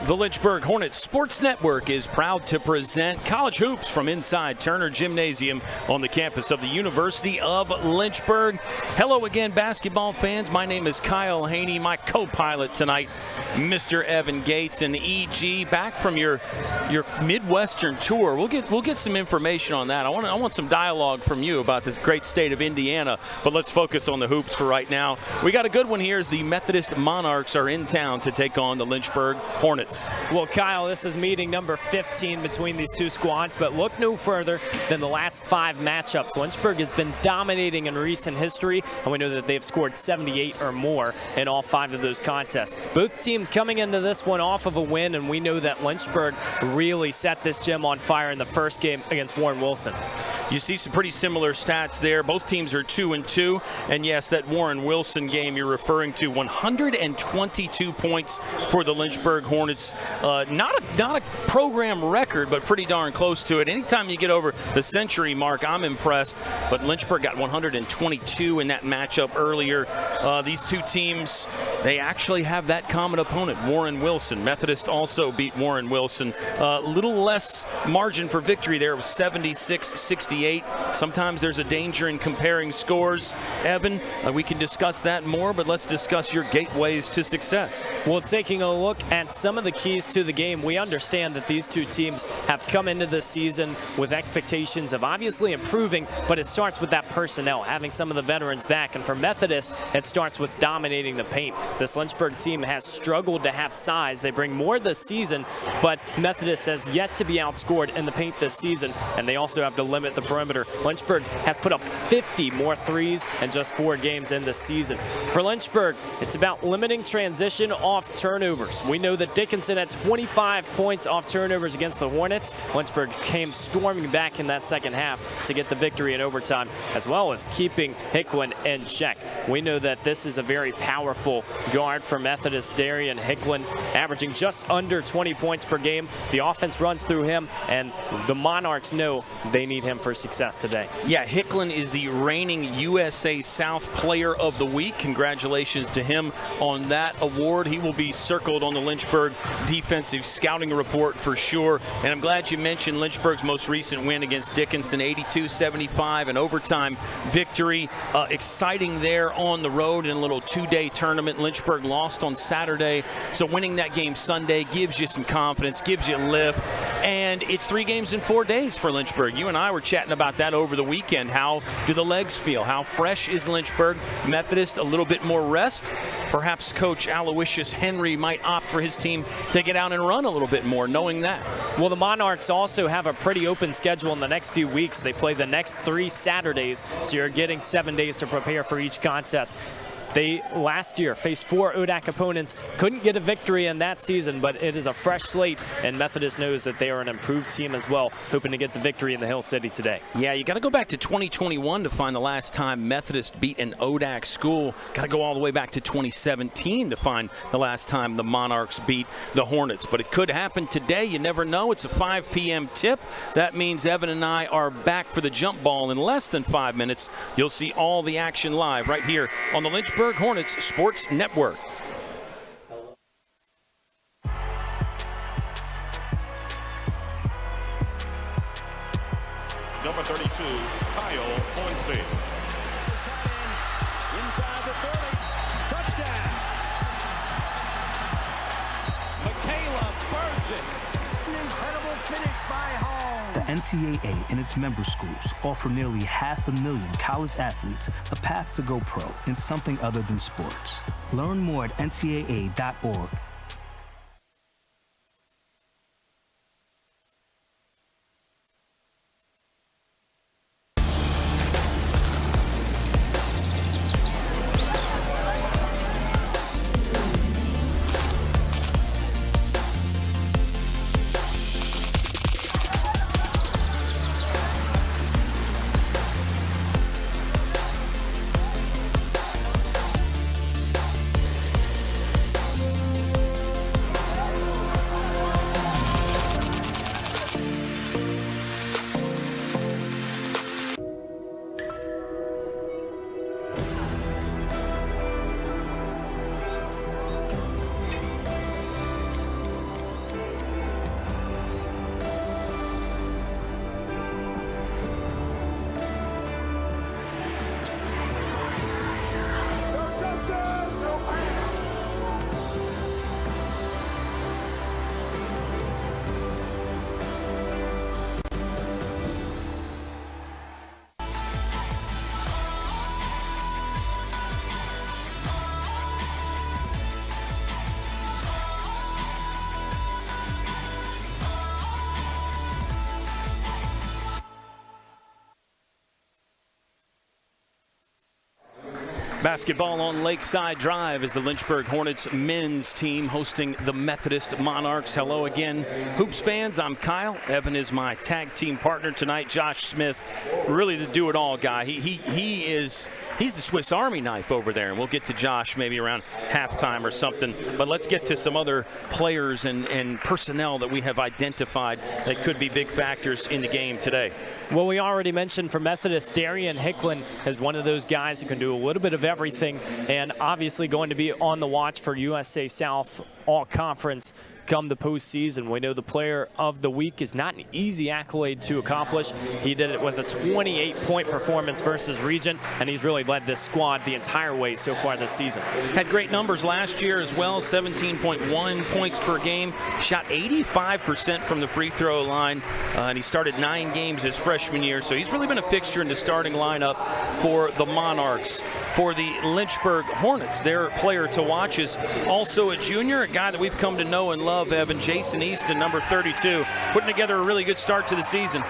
The Lynchburg Hornets Sports Network is proud to present College Hoops from inside Turner Gymnasium on the campus of the University of Lynchburg. Hello again, basketball fans. My name is Kyle Haney. My co-pilot tonight, Mr. Evan Gates, and EG, back from your Midwestern tour. We'll get some information on that. I want some dialogue from you about this great state of Indiana, but let's focus on the hoops for right now. We got a good one here as the Methodist Monarchs are in town to take on the Lynchburg Hornets. Well, Kyle, this is meeting number 15 between these two squads, but look no further than the last 5 matchups. Lynchburg has been dominating in recent history, and we know that they've scored 78 or more in all 5 of those contests. Both teams coming into this one off of a win, and we know that Lynchburg really set this gym on fire in the first game against Warren Wilson. You see some pretty similar stats there. Both teams are 2-2, and yes, that Warren Wilson game you're referring to, 122 points for the Lynchburg Hornets. Not a program record, but pretty darn close to it. Anytime you get over the century mark, I'm impressed. But Lynchburg got 122 in that matchup earlier. These two teams, they actually have that common opponent, Warren Wilson. Methodist also beat Warren Wilson. Little less margin for victory there. It was 76-68. Sometimes there's a danger in comparing scores. Evan, we can discuss that more, but let's discuss your gateways to success. Well, taking a look at some of the keys to the game, we understand that these two teams have come into this season with expectations of obviously improving, but it starts with that personnel, having some of the veterans back. And for Methodist, it starts with dominating the paint. This Lynchburg team has struggled to have size. They bring more this season, but Methodist has yet to be outscored in the paint this season, and they also have to limit the perimeter. Lynchburg has put up 50 more threes in just 4 games in this season. For Lynchburg, it's about limiting transition off turnovers. We know that Dickinson had 25 points off turnovers against the Hornets. Lynchburg came storming back in that second half to get the victory in overtime, as well as keeping Hicklin in check. We know that this is a very powerful guard for Methodist. Darian Hicklin averaging just under 20 points per game. The offense runs through him, and the Monarchs know they need him for success today. Yeah, Hicklin is the reigning USA South Player of the Week. Congratulations to him on that award. He will be circled on the Lynchburg defensive scouting report for sure. And I'm glad you mentioned Lynchburg's most recent win against Dickinson, 82-75, an overtime victory. Exciting there on the road in a little 2-day tournament. Lynchburg lost on Saturday, so winning that game Sunday gives you some confidence, gives you a lift. And it's 3 games in 4 days for Lynchburg. You and I were chatting about that over the weekend. How do the legs feel? How fresh is Lynchburg? Methodist, a little bit more rest. Perhaps Coach Aloysius Henry might opt for his team to get out and run a little bit more, knowing that. Well, the Monarchs also have a pretty open schedule in the next few weeks. They play the next 3 Saturdays, so you're getting 7 days to prepare for each contest. They last year faced 4 ODAC opponents, couldn't get a victory in that season, but it is a fresh slate, and Methodist knows that they are an improved team as well, hoping to get the victory in the Hill City today. Yeah, you got to go back to 2021 to find the last time Methodist beat an ODAC school. Got to go all the way back to 2017 to find the last time the Monarchs beat the Hornets. But it could happen today. You never know. It's a 5 p.m. tip. That means Evan and I are back for the jump ball in less than 5 minutes. You'll see all the action live right here on the Lynchburg Hornets Sports Network. Number 32, Kyle Hornsby. Inside the 30. Touchdown. Michaela Burgess. An incredible finish by Hall. The NCAA and its member schools offer nearly 500,000 college athletes a path to go pro in something other than sports. Learn more at ncaa.org. Basketball on Lakeside Drive as the Lynchburg Hornets men's team hosting the Methodist Monarchs. Hello again, Hoops fans. I'm Kyle. Evan is my tag team partner tonight. Josh Smith, really the do-it-all guy. He's the Swiss Army knife over there, and we'll get to Josh maybe around halftime or something. But let's get to some other players and personnel that we have identified that could be big factors in the game today. Well, we already mentioned for Methodist, Darian Hicklin is one of those guys who can do a little bit of everything, and obviously going to be on the watch for USA South All-Conference come the postseason. We know the player of the week is not an easy accolade to accomplish. He did it with a 28-point performance versus Regent, and he's really led this squad the entire way so far this season. Had great numbers last year as well, 17.1 points per game, shot 85% from the free throw line, and he started 9 games his freshman year, so he's really been a fixture in the starting lineup for the Monarchs. For the Lynchburg Hornets, their player to watch is also a junior, a guy that we've come to know and love, Evan, Jason Easton, number 32, putting together a really good start to the season.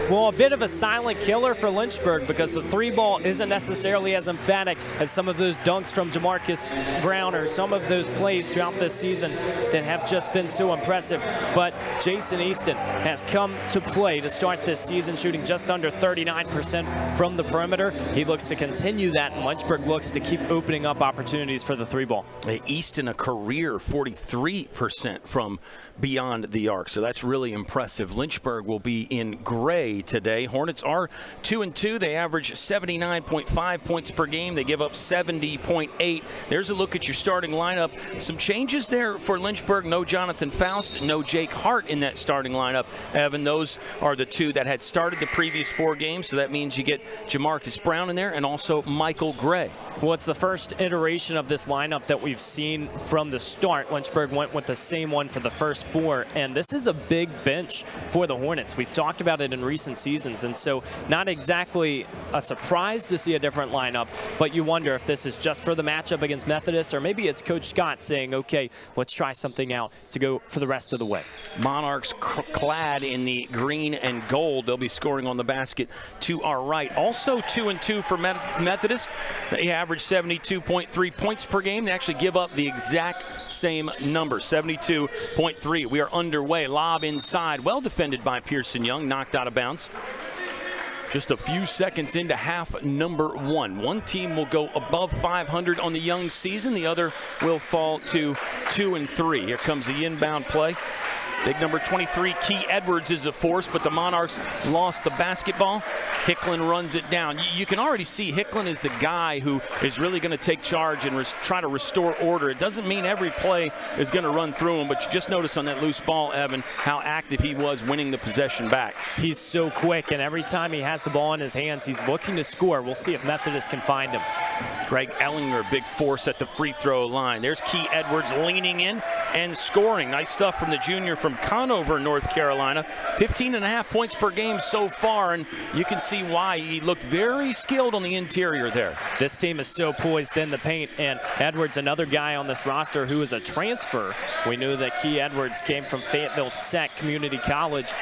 Well, a bit of a silent killer for Lynchburg because the three ball isn't necessarily as emphatic as some of those dunks from Jamarcus Brown or some of those plays throughout this season that have just been so impressive. But Jason Easton has come to play to start this season, shooting just under 39% from the perimeter. He looks to continue that, and Lynchburg looks to keep opening up opportunities for the three ball. Easton, a career 43% from beyond the arc, so that's really impressive. Lynchburg will be in gray today. Hornets are 2-2. They average 79.5 points per game. They give up 70.8. There's a look at your starting lineup. Some changes there for Lynchburg. No Jonathan Faust, no Jake Hart in that starting lineup. Evan, those are the two that had started the previous 4 games, so that means you get Jamarcus Brown in there and also Michael Gray. Well, it's the first iteration of this lineup that we've seen from the start. Lynchburg went with the same one for the first 4, and this is a big bench for the Hornets. We've talked about it in recent seasons, and so not exactly a surprise to see a different lineup, but you wonder if this is just for the matchup against Methodist, or maybe it's Coach Scott saying, okay, let's try something out to go for the rest of the way. Monarchs clad in the green and gold. They'll be scoring on the basket to our right. Also 2-2 for Methodist. They average 72.3 points per game. They actually give up the exact same number, 72.3. We are underway. Lob inside. Well defended by Pearson Young. Knocked out of bounds. Just a few seconds into half number 1. One team will go above 500 on the young season. The other will fall to 2-3. Here comes the inbound play. Big number 23, Key Edwards, is a force, but the Monarchs lost the basketball. Hicklin runs it down. You can already see Hicklin is the guy who is really going to take charge and try to restore order. It doesn't mean every play is going to run through him, but you just notice on that loose ball, Evan, how active he was winning the possession back. He's so quick, and every time he has the ball in his hands, he's looking to score. We'll see if Methodist can find him. Greg Ellinger, big force at the free throw line. There's Key Edwards leaning in and scoring. Nice stuff from the junior from Conover, North Carolina. 15.5 points per game so far, and you can see why. He looked very skilled on the interior there. This team is so poised in the paint, and Edwards, another guy on this roster who is a transfer. We knew that Key Edwards came from Fayetteville Tech Community College.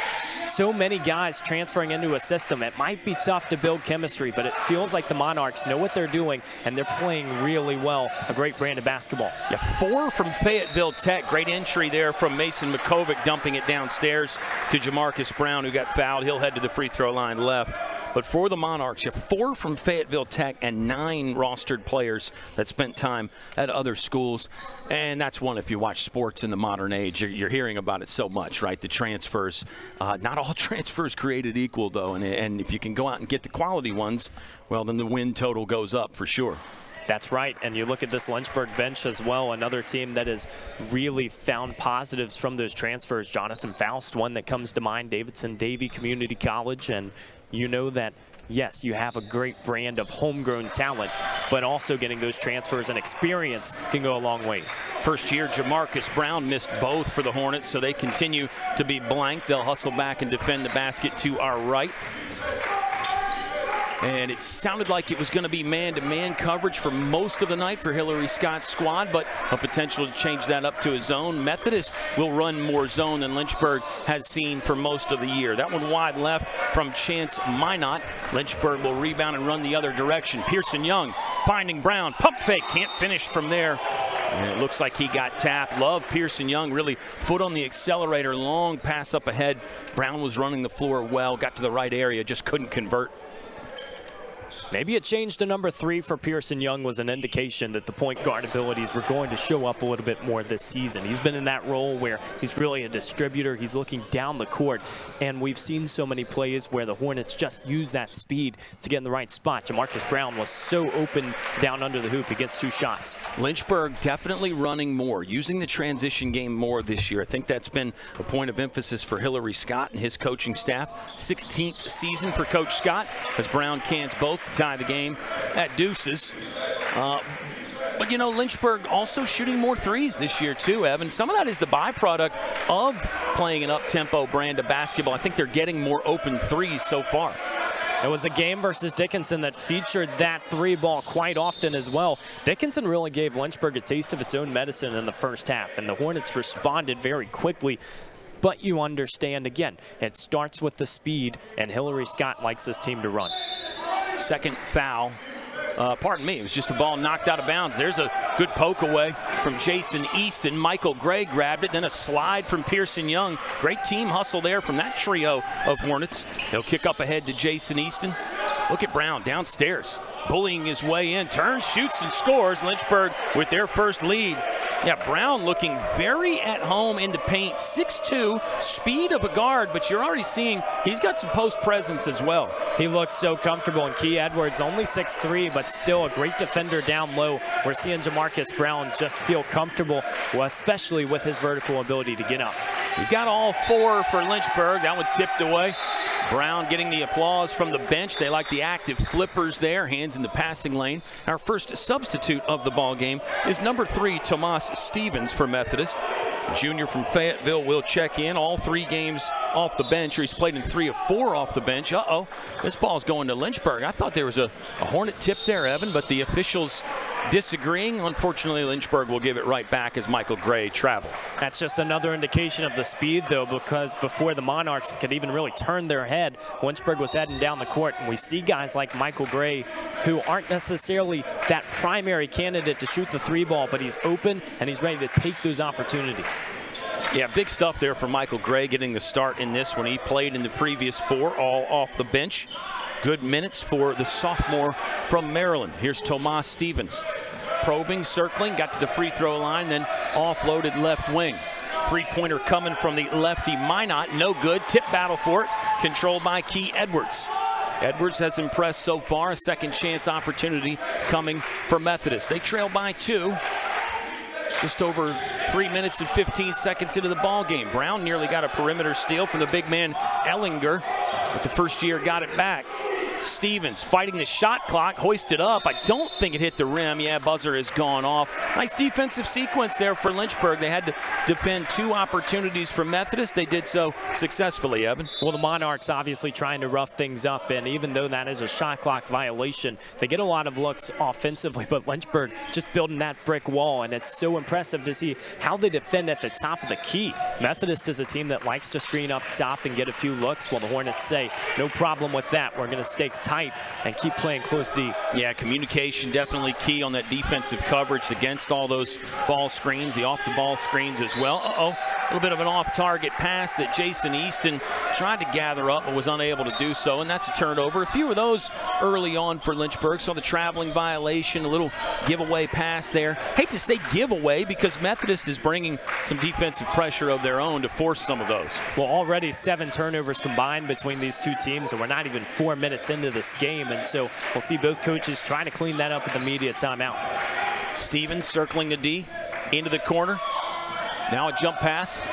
So many guys transferring into a system. It might be tough to build chemistry, but it feels like the Monarchs know what they're doing, and they're playing really well. A great brand of basketball. Yeah, 4 from Fayetteville Tech. Great entry there from Mason McCovic, dumping it downstairs to Jamarcus Brown, who got fouled. He'll head to the free throw line left. But for the Monarchs, you have 4 from Fayetteville Tech and 9 rostered players that spent time at other schools. And that's one, if you watch sports in the modern age, you're hearing about it so much, right? The transfers. Not all transfers created equal, though. And if you can go out and get the quality ones, well, then the win total goes up for sure. That's right, and you look at this Lynchburg bench as well, another team that has really found positives from those transfers. Jonathan Faust, one that comes to mind, Davidson Davie Community College, and you know that, yes, you have a great brand of homegrown talent, but also getting those transfers and experience can go a long ways. First year, Jamarcus Brown missed both for the Hornets, so they continue to be blank. They'll hustle back and defend the basket to our right. And it sounded like it was going to be man-to-man coverage for most of the night for Hillary Scott's squad, but a potential to change that up to a zone. Methodist will run more zone than Lynchburg has seen for most of the year. That one wide left from Chance Minot. Lynchburg will rebound and run the other direction. Pearson Young finding Brown. Pump fake, can't finish from there. And it looks like he got tapped. Love Pearson Young, really foot on the accelerator, long pass up ahead. Brown was running the floor well, got to the right area, just couldn't convert. Maybe a change to number 3 for Pearson Young was an indication that the point guard abilities were going to show up a little bit more this season. He's been in that role where he's really a distributor. He's looking down the court, and we've seen so many plays where the Hornets just use that speed to get in the right spot. Jamarcus Brown was so open down under the hoop. He gets 2 shots. Lynchburg definitely running more, using the transition game more this year. I think that's been a point of emphasis for Hillary Scott and his coaching staff. 16th season for Coach Scott as Brown cans both to tie the game at deuces. But, you know, Lynchburg also shooting more threes this year, too, Evan. Some of that is the byproduct of playing an up-tempo brand of basketball. I think they're getting more open threes so far. It was a game versus Dickinson that featured that 3-ball quite often as well. Dickinson really gave Lynchburg a taste of its own medicine in the first half, and the Hornets responded very quickly. But you understand, again, it starts with the speed, and Hillary Scott likes this team to run. Second foul. Pardon me, it was just a ball knocked out of bounds. There's a good poke away from Jason Easton. Michael Gray grabbed it, then a slide from Pearson Young. Great team hustle there from that trio of Hornets. They'll kick up ahead to Jason Easton. Look at Brown downstairs, bullying his way in, turns, shoots, and scores. Lynchburg with their first lead. Yeah, Brown looking very at home in the paint. 6'2", speed of a guard, but you're already seeing he's got some post presence as well. He looks so comfortable, and Key Edwards, only 6'3", but still a great defender down low. We're seeing Jamarcus Brown just feel comfortable, well, especially with his vertical ability to get up. He's got all 4 for Lynchburg. That one tipped away. Brown getting the applause from the bench. They like the active flippers there, hands in the passing lane. Our first substitute of the ball game is number 3, Tomas Stevens for Methodist. Junior from Fayetteville will check in. All 3 games off the bench, or he's played in 3 of 4 off the bench. This ball's going to Lynchburg. I thought there was a Hornet tip there, Evan, but the officials disagreeing. Unfortunately, Lynchburg will give it right back as Michael Gray traveled. That's just another indication of the speed, though, because before the Monarchs could even really turn their head, Lynchburg was heading down the court, and we see guys like Michael Gray who aren't necessarily that primary candidate to shoot the 3-ball, but he's open and he's ready to take those opportunities. Yeah, big stuff there for Michael Gray getting the start in this one. He played in the previous 4, all off the bench. Good minutes for the sophomore from Maryland. Here's Tomas Stevens. Probing, circling, got to the free throw line, then offloaded left wing. 3-pointer coming from the lefty Minot, no good. Tip battle for it, controlled by Key Edwards. Edwards has impressed so far. A second chance opportunity coming for Methodist. They trail by 2. Just over 3 minutes and 15 seconds into the ball game. Brown nearly got a perimeter steal from the big man Ellinger, but the first year got it back. Stevens fighting the shot clock, hoisted up. I don't think it hit the rim. Yeah, buzzer has gone off. Nice defensive sequence there for Lynchburg. They had to defend 2 opportunities for Methodist. They did so successfully, Evan. Well, the Monarchs obviously trying to rough things up, and even though that is a shot clock violation, they get a lot of looks offensively, but Lynchburg just building that brick wall, and it's so impressive to see how they defend at the top of the key. Methodist is a team that likes to screen up top and get a few looks, while the Hornets say, no problem with that. We're going to stay tight and keep playing close D. Yeah, communication definitely key on that defensive coverage against all those ball screens, the off-the-ball screens as well. A little bit of an off-target pass that Jason Easton tried to gather up but was unable to do so, and that's a turnover. A few of those early on for Lynchburg. So the traveling violation, a little giveaway pass there. Hate to say giveaway because Methodist is bringing some defensive pressure of their own to force some of those. Well, already 7 turnovers combined between these 2 teams, and we're not even 4 minutes into this game, and so we'll see both coaches trying to clean that up with the media timeout. Stevens circling the D into the corner. Now a jump pass.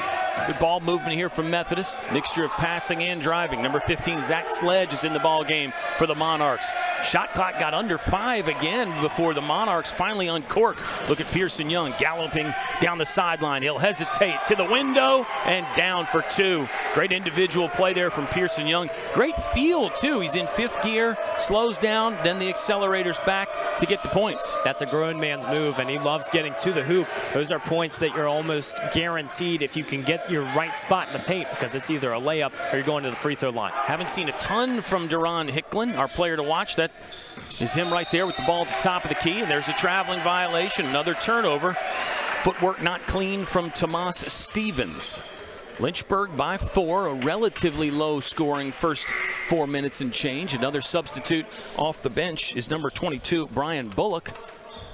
Good ball movement here from Methodist. Mixture of passing and driving. Number 15, Zach Sledge, is in the ball game for the Monarchs. Shot clock got under 5 again before the Monarchs finally uncork. Look at Pearson Young galloping down the sideline. He'll hesitate to the window and down for 2. Great individual play there from Pearson Young. Great feel, too. He's in 5th gear, slows down, then the accelerator's back to get the points. That's a grown man's move, and he loves getting to the hoop. Those are points that you're almost guaranteed if you can get your right spot in the paint, because it's either a layup or you're going to the free throw line. Haven't seen a ton from Duran Hicklin, our player to watch. That is him right there with the ball at the top of the key, and there's a traveling violation, another turnover. Footwork not clean from Tomas Stevens. Lynchburg by 4, a relatively low-scoring first 4 minutes and change. Another substitute off the bench is number 22, Brian Bullock.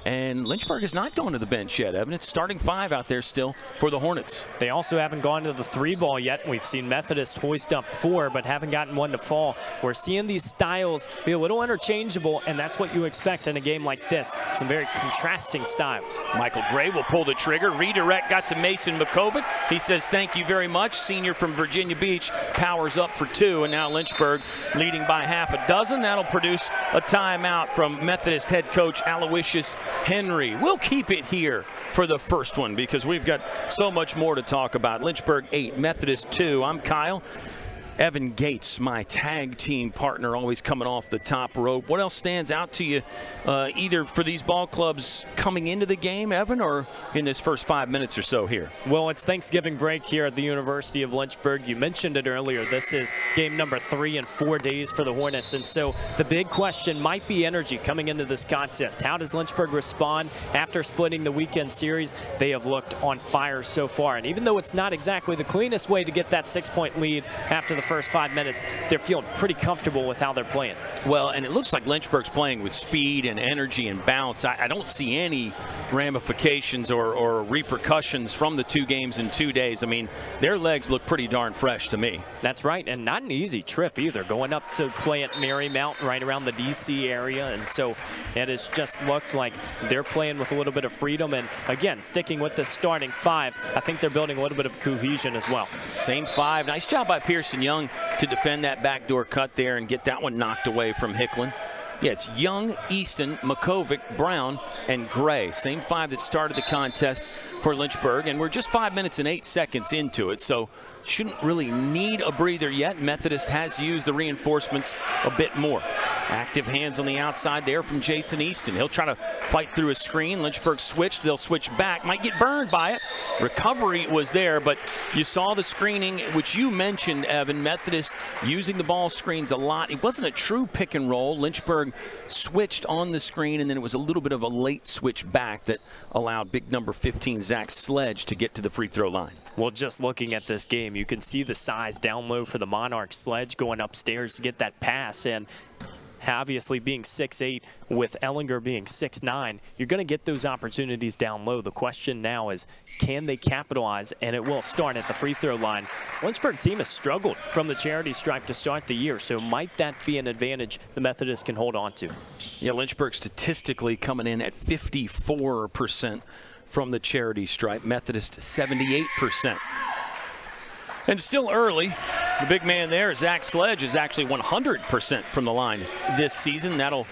And Lynchburg has not gone to the bench yet, Evan. It's starting 5 out there still for the Hornets. They also haven't gone to the 3-ball yet. We've seen Methodist hoist up 4, but haven't gotten one to fall. We're seeing these styles be a little interchangeable, and that's what you expect in a game like this. Some very contrasting styles. Michael Gray will pull the trigger. Redirect got to Mason McCovic. He says, thank you very much. Senior from Virginia Beach powers up for 2, and now Lynchburg leading by half a dozen. That'll produce a timeout from Methodist head coach Aloysius Henry. We'll keep it here for the first one because we've got so much more to talk about. Lynchburg 8, Methodist 2. I'm Kyle. Evan Gates, my tag team partner, always coming off the top rope. What else stands out to you either for these ball clubs coming into the game, Evan, or in this first 5 minutes or so here? Well, it's Thanksgiving break here at the University of Lynchburg. You mentioned it earlier. This is game number 3 in 4 days for the Hornets. And so the big question might be energy coming into this contest. How does Lynchburg respond after splitting the weekend series? They have looked on fire so far. And even though it's not exactly the cleanest way to get that 6-point lead after the first 5 minutes, they're feeling pretty comfortable with how they're playing. Well, and it looks like Lynchburg's playing with speed and energy and bounce. I don't see any ramifications or repercussions from the 2 games in 2 days. I mean, their legs look pretty darn fresh to me. That's right, and not an easy trip either, going up to play at Marymount right around the D.C. area, and so it has just looked like they're playing with a little bit of freedom, and again, sticking with the starting 5, I think they're building a little bit of cohesion as well. Same 5. Nice job by Pearson Young to defend that backdoor cut there and get that one knocked away from Hicklin. Yeah, it's Young, Easton, McCovic, Brown, and Gray. Same 5 that started the contest for Lynchburg, and we're just 5 minutes and 8 seconds into it, so shouldn't really need a breather yet. Methodist has used the reinforcements a bit more. Active hands on the outside there from Jason Easton. He'll try to fight through a screen. Lynchburg switched. They'll switch back. Might get burned by it. Recovery was there, but you saw the screening, which you mentioned, Evan. Methodist using the ball screens a lot. It wasn't a true pick and roll. Lynchburg switched on the screen, and then it was a little bit of a late switch back that allowed big number 15, Zach Sledge, to get to the free throw line. Well, just looking at this game, you can see the size down low for the Monarchs. Sledge going upstairs to get that pass, and obviously being 6'8", with Ellinger being 6'9", you're going to get those opportunities down low. The question now is, can they capitalize? And it will start at the free throw line. This Lynchburg team has struggled from the charity stripe to start the year, so might that be an advantage the Methodists can hold on to? Yeah, Lynchburg statistically coming in at 54% from the charity stripe. Methodist 78%. And still early. The big man there, Zach Sledge, is actually 100% from the line this season. That'll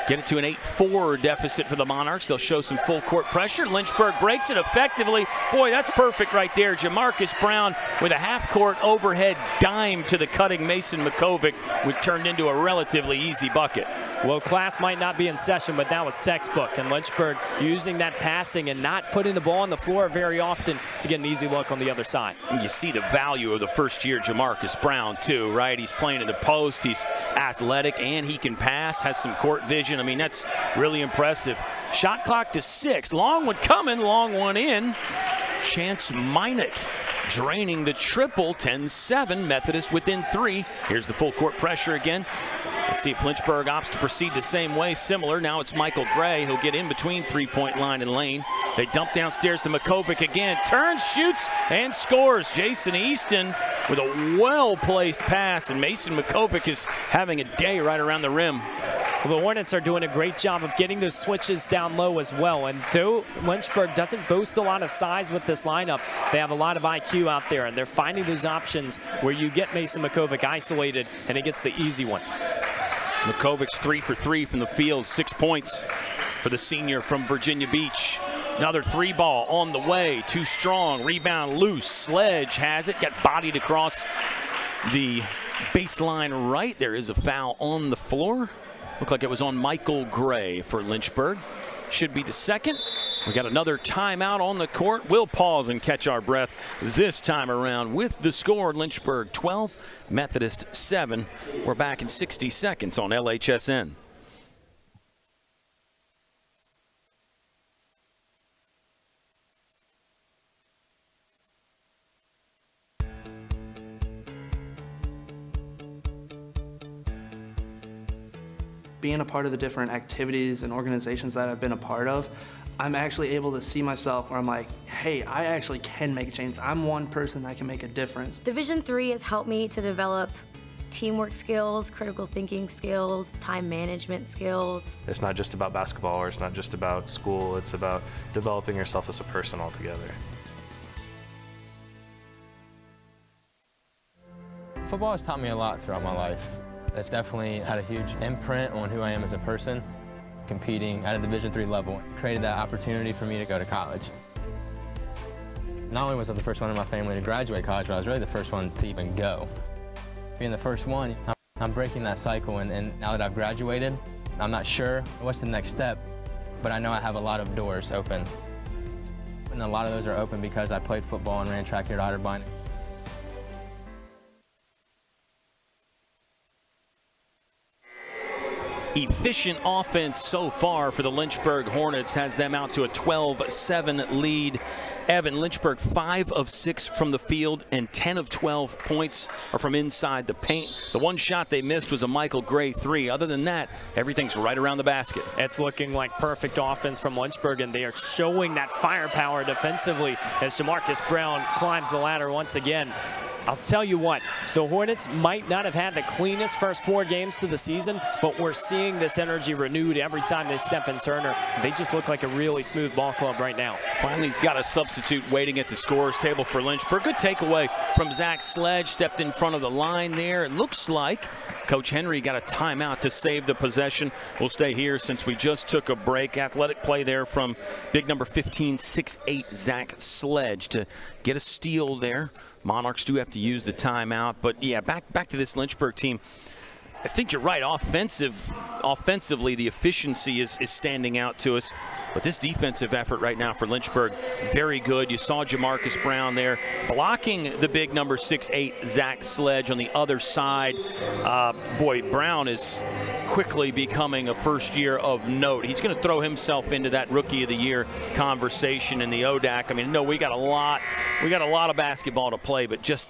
get it to an 8-4 deficit for the Monarchs. They'll show some full court pressure. Lynchburg breaks it effectively. Boy, that's perfect right there. Jamarcus Brown with a half-court overhead dime to the cutting Mason McCovic, which turned into a relatively easy bucket. Well, class might not be in session, but that was textbook. And Lynchburg using that passing and not putting the ball on the floor very often to get an easy look on the other side. And you see the value of the first-year Jamarcus Brown, too, right? He's playing in the post. He's athletic, and he can pass, has some court vision. I mean, that's really impressive. Shot clock to 6. Long one coming, long one in. Chance Minot draining the triple. 10-7. Methodist within 3. Here's the full court pressure again. Let's see if Lynchburg opts to proceed the same way. Similar. Now it's Michael Gray. He'll get in between three-point line and lane. They dump downstairs to McCovic again. Turns, shoots, and scores. Jason Easton with a well-placed pass, and Mason McCovic is having a day right around the rim. Well, the Hornets are doing a great job of getting those switches down low as well. And though Lynchburg doesn't boast a lot of size with this lineup, they have a lot of IQ out there, and they're finding those options where you get Mason McCovic isolated, and he gets the easy one. McCovic's 3 for 3 from the field, 6 points for the senior from Virginia Beach. Another 3-ball on the way, too strong, rebound loose. Sledge has it, got bodied across the baseline right. There is a foul on the floor. Looked like it was on Michael Gray for Lynchburg. Should be the second. We got another timeout on the court. We'll pause and catch our breath this time around with the score. Lynchburg 12, Methodist 7. We're back in 60 seconds on LHSN. being a part of the different activities and organizations that I've been a part of, I'm actually able to see myself where I'm like, hey, I actually can make a change. I'm one person that can make a difference. Division III has helped me to develop teamwork skills, critical thinking skills, time management skills. It's not just about basketball, or it's not just about school, it's about developing yourself as a person altogether. Football has taught me a lot throughout my life. It's definitely had a huge imprint on who I am as a person. Competing at a Division III level created that opportunity for me to go to college. Not only was I the first one in my family to graduate college, but I was really the first one to even go. Being the first one, I'm breaking that cycle, and now that I've graduated, I'm not sure what's the next step, but I know I have a lot of doors open. And a lot of those are open because I played football and ran track here at Otterbein. Efficient offense so far for the Lynchburg Hornets has them out to a 12-7 lead. Evan, Lynchburg 5 of 6 from the field, and 10 of 12 points are from inside the paint. The one shot they missed was a Michael Gray 3. Other than that, everything's right around the basket. It's looking like perfect offense from Lynchburg, and they are showing that firepower defensively as Jamarcus Brown climbs the ladder once again. I'll tell you what, the Hornets might not have had the cleanest first 4 games to the season, but we're seeing this energy renewed every time they step in Turner. They just look like a really smooth ball club right now. Finally got a substitute waiting at the scorer's table for Lynchburg. Good takeaway from Zach Sledge, stepped in front of the line there. It looks like Coach Henry got a timeout to save the possession. We'll stay here since we just took a break. Athletic play there from big number 15, 6'8", Zach Sledge to get a steal there. Monarchs do have to use the timeout, but yeah, back to this Lynchburg team. I think you're right. Offensively, the efficiency is standing out to us. But this defensive effort right now for Lynchburg, very good. You saw Jamarcus Brown there blocking the big number 6'8", Zach Sledge on the other side. Boy, Brown is quickly becoming a first year of note. He's going to throw himself into that Rookie of the Year conversation in the ODAC. I mean, no, we got a lot of basketball to play, but just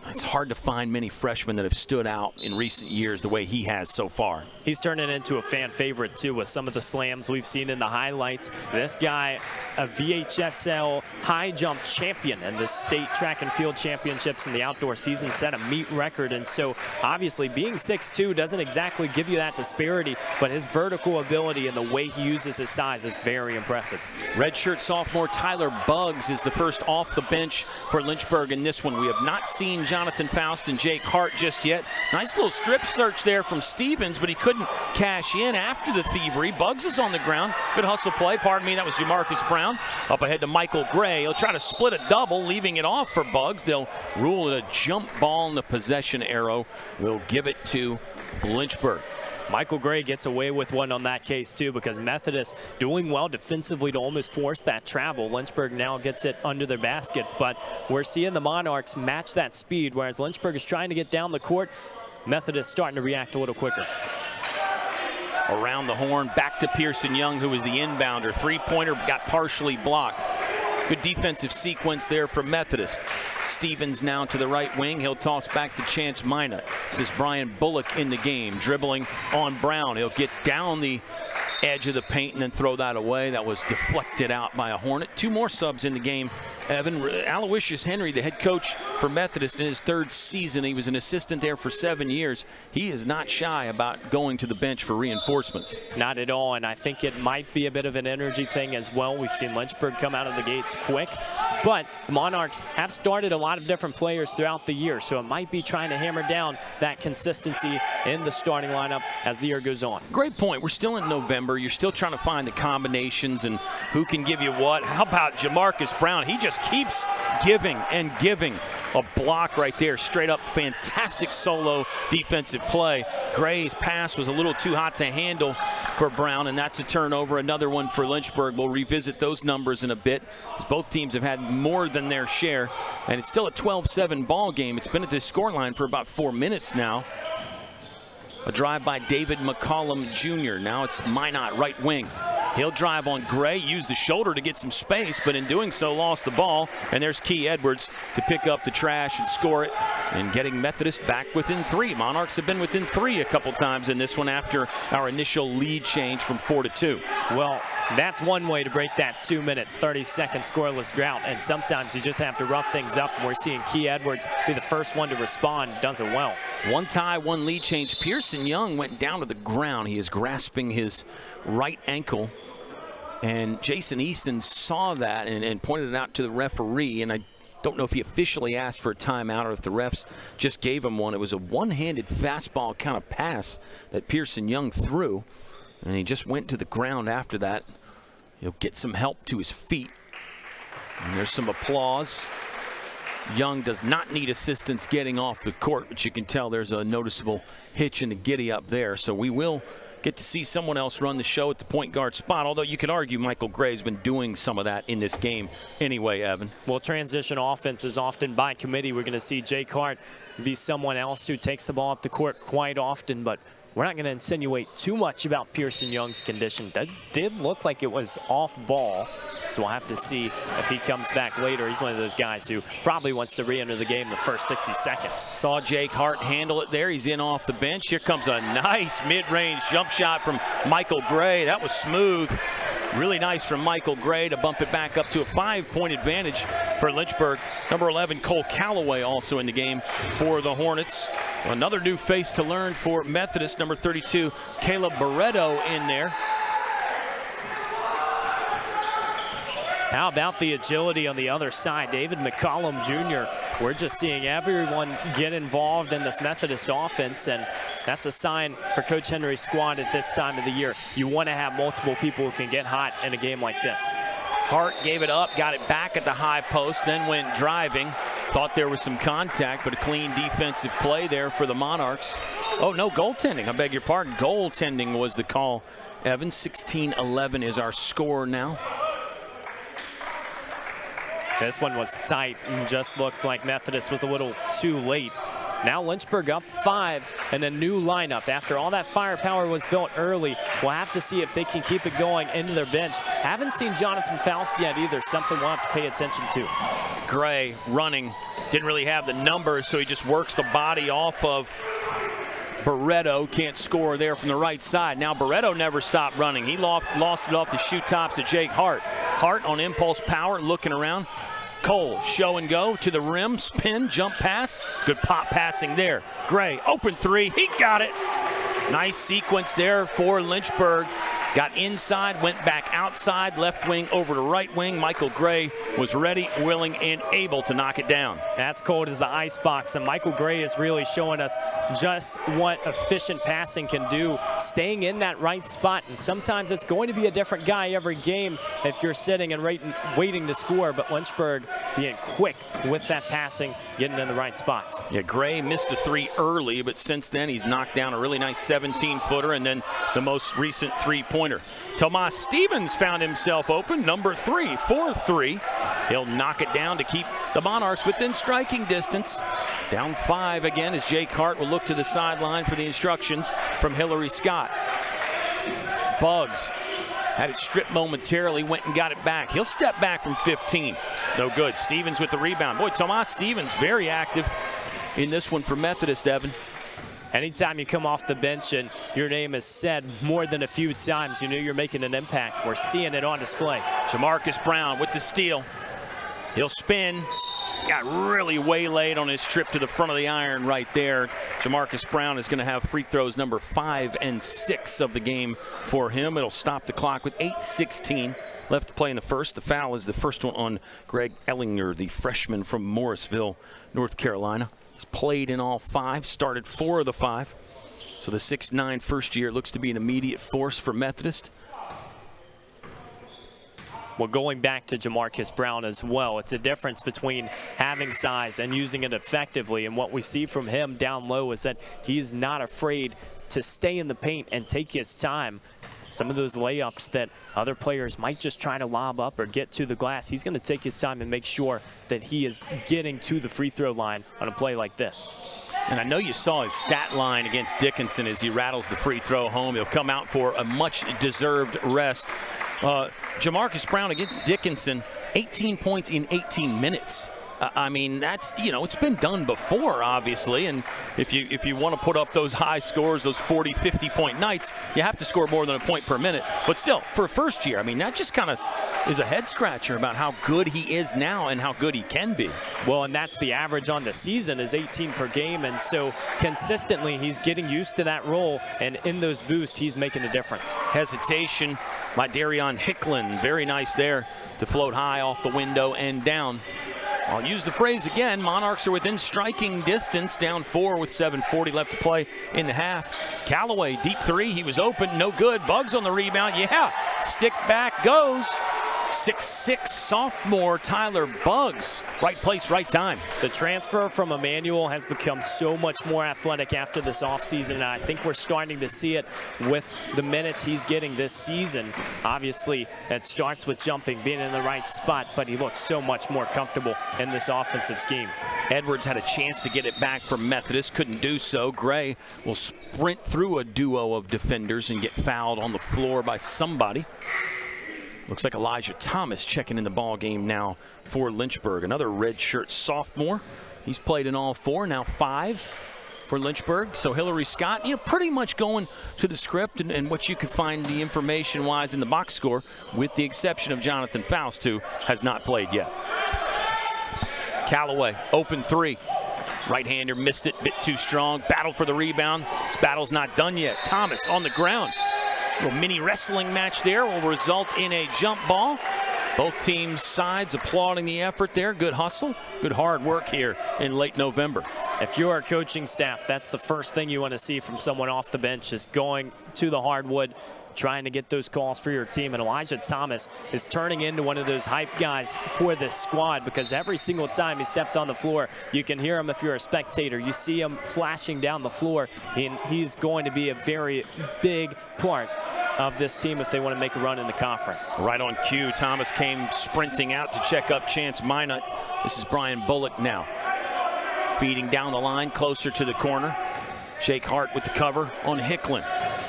it's hard to find many freshmen that have stood out in recent years the way he has so far. He's turning into a fan favorite, too, with some of the slams we've seen in the highlights. This guy, a VHSL high jump champion in the state track and field championships in the outdoor season, set a meet record. And so, obviously, being 6'2" doesn't exactly give you that disparity, but his vertical ability and the way he uses his size is very impressive. Redshirt sophomore Tyler Buggs is the first off the bench for Lynchburg in this one. We have not seen Jonathan Faust and Jake Hart just yet. Nice little strip search there from Stevens, but he couldn't cash in after the thievery. Buggs is on the ground. Good hustle play. Pardon me, that was Jamarcus Brown. Up ahead to Michael Gray. He'll try to split a double, leaving it off for Buggs. They'll rule it a jump ball, and the possession arrow will give it to Lynchburg. Michael Gray gets away with one on that case, too, because Methodist doing well defensively to almost force that travel. Lynchburg now gets it under their basket, but we're seeing the Monarchs match that speed, whereas Lynchburg is trying to get down the court. Methodist starting to react a little quicker. Around the horn, back to Pearson Young, who was the inbounder. Three-pointer got partially blocked. Good defensive sequence there from Methodist. Stevens now to the right wing. He'll toss back to Chance Minot. This is Brian Bullock in the game, dribbling on Brown. He'll get down the edge of the paint and then throw that away. That was deflected out by a Hornet. 2 more subs in the game. Evan, Aloysius Henry, the head coach for Methodist in his 3rd season. He was an assistant there for 7 years. He is not shy about going to the bench for reinforcements. Not at all, and I think it might be a bit of an energy thing as well. We've seen Lynchburg come out of the gates quick, but the Monarchs have started a lot of different players throughout the year, so it might be trying to hammer down that consistency in the starting lineup as the year goes on. Great point. We're still in November. You're still trying to find the combinations and who can give you what. How about Jamarcus Brown? He just keeps giving and giving. A block right there, straight up fantastic solo defensive play. Gray's pass was a little too hot to handle for Brown, and that's a turnover. Another one for Lynchburg. We'll revisit those numbers in a bit, because both teams have had more than their share, and it's still a 12-7 ball game. It's been at this scoreline for about 4 minutes now. A drive by David McCollum Jr. Now it's Minot, right wing. He'll drive on Gray, use the shoulder to get some space, but in doing so lost the ball. And there's Key Edwards to pick up the trash and score it, and getting Methodist back within 3. Monarchs have been within 3 a couple times in this one after our initial lead change from 4 to 2. Well, that's one way to break that 2-minute, 30-second scoreless drought, and sometimes you just have to rough things up. We're seeing Key Edwards be the first one to respond, does it well. 1 tie, 1 lead change. Pearson Young went down to the ground. He is grasping his right ankle. And Jason Easton saw that and pointed it out to the referee. And I don't know if he officially asked for a timeout or if the refs just gave him one. It was a one-handed fastball kind of pass that Pearson Young threw. And he just went to the ground after that. He'll get some help to his feet. And there's some applause. Young does not need assistance getting off the court, but you can tell there's a noticeable hitch in the giddy up there. So we will get to see someone else run the show at the point guard spot, although you could argue Michael Gray's been doing some of that in this game anyway, Evan. Well, transition offense is often by committee. We're going to see Jake Hart be someone else who takes the ball up the court quite often, but we're not going to insinuate too much about Pearson Young's condition. That did look like it was off ball, so we'll have to see if he comes back later. He's one of those guys who probably wants to re-enter the game the first 60 seconds. Saw Jake Hart handle it there. He's in off the bench. Here comes a nice mid-range jump shot from Michael Gray. That was smooth. Really nice from Michael Gray to bump it back up to a 5-point advantage for Lynchburg. Number 11, Cole Calloway, also in the game for the Hornets. Another new face to learn for Methodist, number 32, Caleb Barreto in there. How about the agility on the other side? David McCollum Jr. We're just seeing everyone get involved in this Methodist offense, and that's a sign for Coach Henry's squad at this time of the year. You want to have multiple people who can get hot in a game like this. Hart gave it up, got it back at the high post, then went driving. Thought there was some contact, but a clean defensive play there for the Monarchs. Oh, no, goaltending. I beg your pardon. Goaltending was the call, Evan. 16-11 is our score now. This one was tight and just looked like Methodist was a little too late. Now Lynchburg up 5 and a new lineup. After all that firepower was built early, we'll have to see if they can keep it going into their bench. Haven't seen Jonathan Faust yet either, something we'll have to pay attention to. Gray running, didn't really have the numbers, so he just works the body off of Barreto. Can't score there from the right side. Now Barreto never stopped running. He lost it off the shoe tops of Jake Hart. Hart on impulse power, looking around. Cole, show and go to the rim, spin, jump pass. Good pop passing there. Gray, open 3, he got it. Nice sequence there for Lynchburg. Got inside, went back outside, left wing over to right wing. Michael Gray was ready, willing, and able to knock it down. That's cold as the ice box, and Michael Gray is really showing us just what efficient passing can do, staying in that right spot. And sometimes it's going to be a different guy every game if you're sitting and waiting to score, but Lynchburg being quick with that passing, getting in the right spots. Yeah, Gray missed a 3 early, but since then he's knocked down a really nice 17-footer and then the most recent 3-pointer. Tomas Stevens found himself open, number 3, 4-3. He'll knock it down to keep the Monarchs within striking distance. Down 5 again as Jake Hart will look to the sideline for the instructions from Hillary Scott. Bugs had it stripped momentarily, went and got it back. He'll step back from 15. No good. Stevens with the rebound. Boy, Tomas Stevens very active in this one for Methodist, Evan. Anytime you come off the bench and your name is said more than a few times, you know you're making an impact. We're seeing it on display. Jamarcus Brown with the steal. He'll spin. Got really waylaid on his trip to the front of the iron right there. Jamarcus Brown is going to have free throws number 5 and 6 of the game for him. It'll stop the clock with 8:16 left to play in the first. The foul is the first one on Greg Ellinger, the freshman from Morrisville, North Carolina. He's played in all 5, started 4 of the 5. So the 6'9" first year looks to be an immediate force for Methodist. Well, going back to Jamarcus Brown as well, it's a difference between having size and using it effectively. And what we see from him down low is that he's not afraid to stay in the paint and take his time. some of those layups that other players might just try to lob up or get to the glass, he's going to take his time and make sure that he is getting to the free throw line on a play like this. And I know you saw his stat line against Dickinson as he rattles the free throw home. He'll come out for a much-deserved rest. Jamarcus Brown against Dickinson, 18 points in 18 minutes. I mean, that's, it's been done before, obviously. And if you want to put up those high scores, those 40, 50-point nights, you have to score more than a point per minute. But still, for a first year, I mean, that just kind of is a head-scratcher about how good he is now and how good he can be. Well, and that's the average on the season is 18 per game. And so consistently, he's getting used to that role. And in those boosts, he's making a difference. Hesitation by Darion Hicklin. Very nice there to float high off the window and down. I'll use the phrase again. Monarchs are within striking distance, down 4 with 7:40 left to play in the half. Callaway, deep three. He was open, no good. Bugs on the rebound. Yeah, stick back goes. 6'6" sophomore Tyler Bugs. Right place, right time. The transfer from Emmanuel has become so much more athletic after this offseason, and I think we're starting to see it with the minutes he's getting this season. Obviously, it starts with jumping, being in the right spot, but he looks so much more comfortable in this offensive scheme. Edwards had a chance to get it back from Methodist, couldn't do so. Gray will sprint through a duo of defenders and get fouled on the floor by somebody. Looks like Elijah Thomas checking in the ball game now for Lynchburg. Another redshirt sophomore. He's played in all 4, now 5 for Lynchburg. So Hillary Scott, pretty much going to the script and what you could find the information-wise in the box score, with the exception of Jonathan Faust, who has not played yet. Callaway, open 3. Right-hander missed it, bit too strong. Battle for the rebound. This battle's not done yet. Thomas on the ground. A little mini wrestling match there will result in a jump ball. Both teams' sides applauding the effort there. Good hustle, good hard work here in late November. If you're a coaching staff, that's the first thing you want to see from someone off the bench, is going to the hardwood, trying to get those calls for your team. And Elijah Thomas is turning into one of those hype guys for this squad, because every single time he steps on the floor, you can hear him if you're a spectator. You see him flashing down the floor, and he's going to be a very big part of this team if they want to make a run in the conference. Right on cue, Thomas came sprinting out to check up Chance Minot. This is Brian Bullock now. Feeding down the line, closer to the corner. Jake Hart with the cover on Hicklin.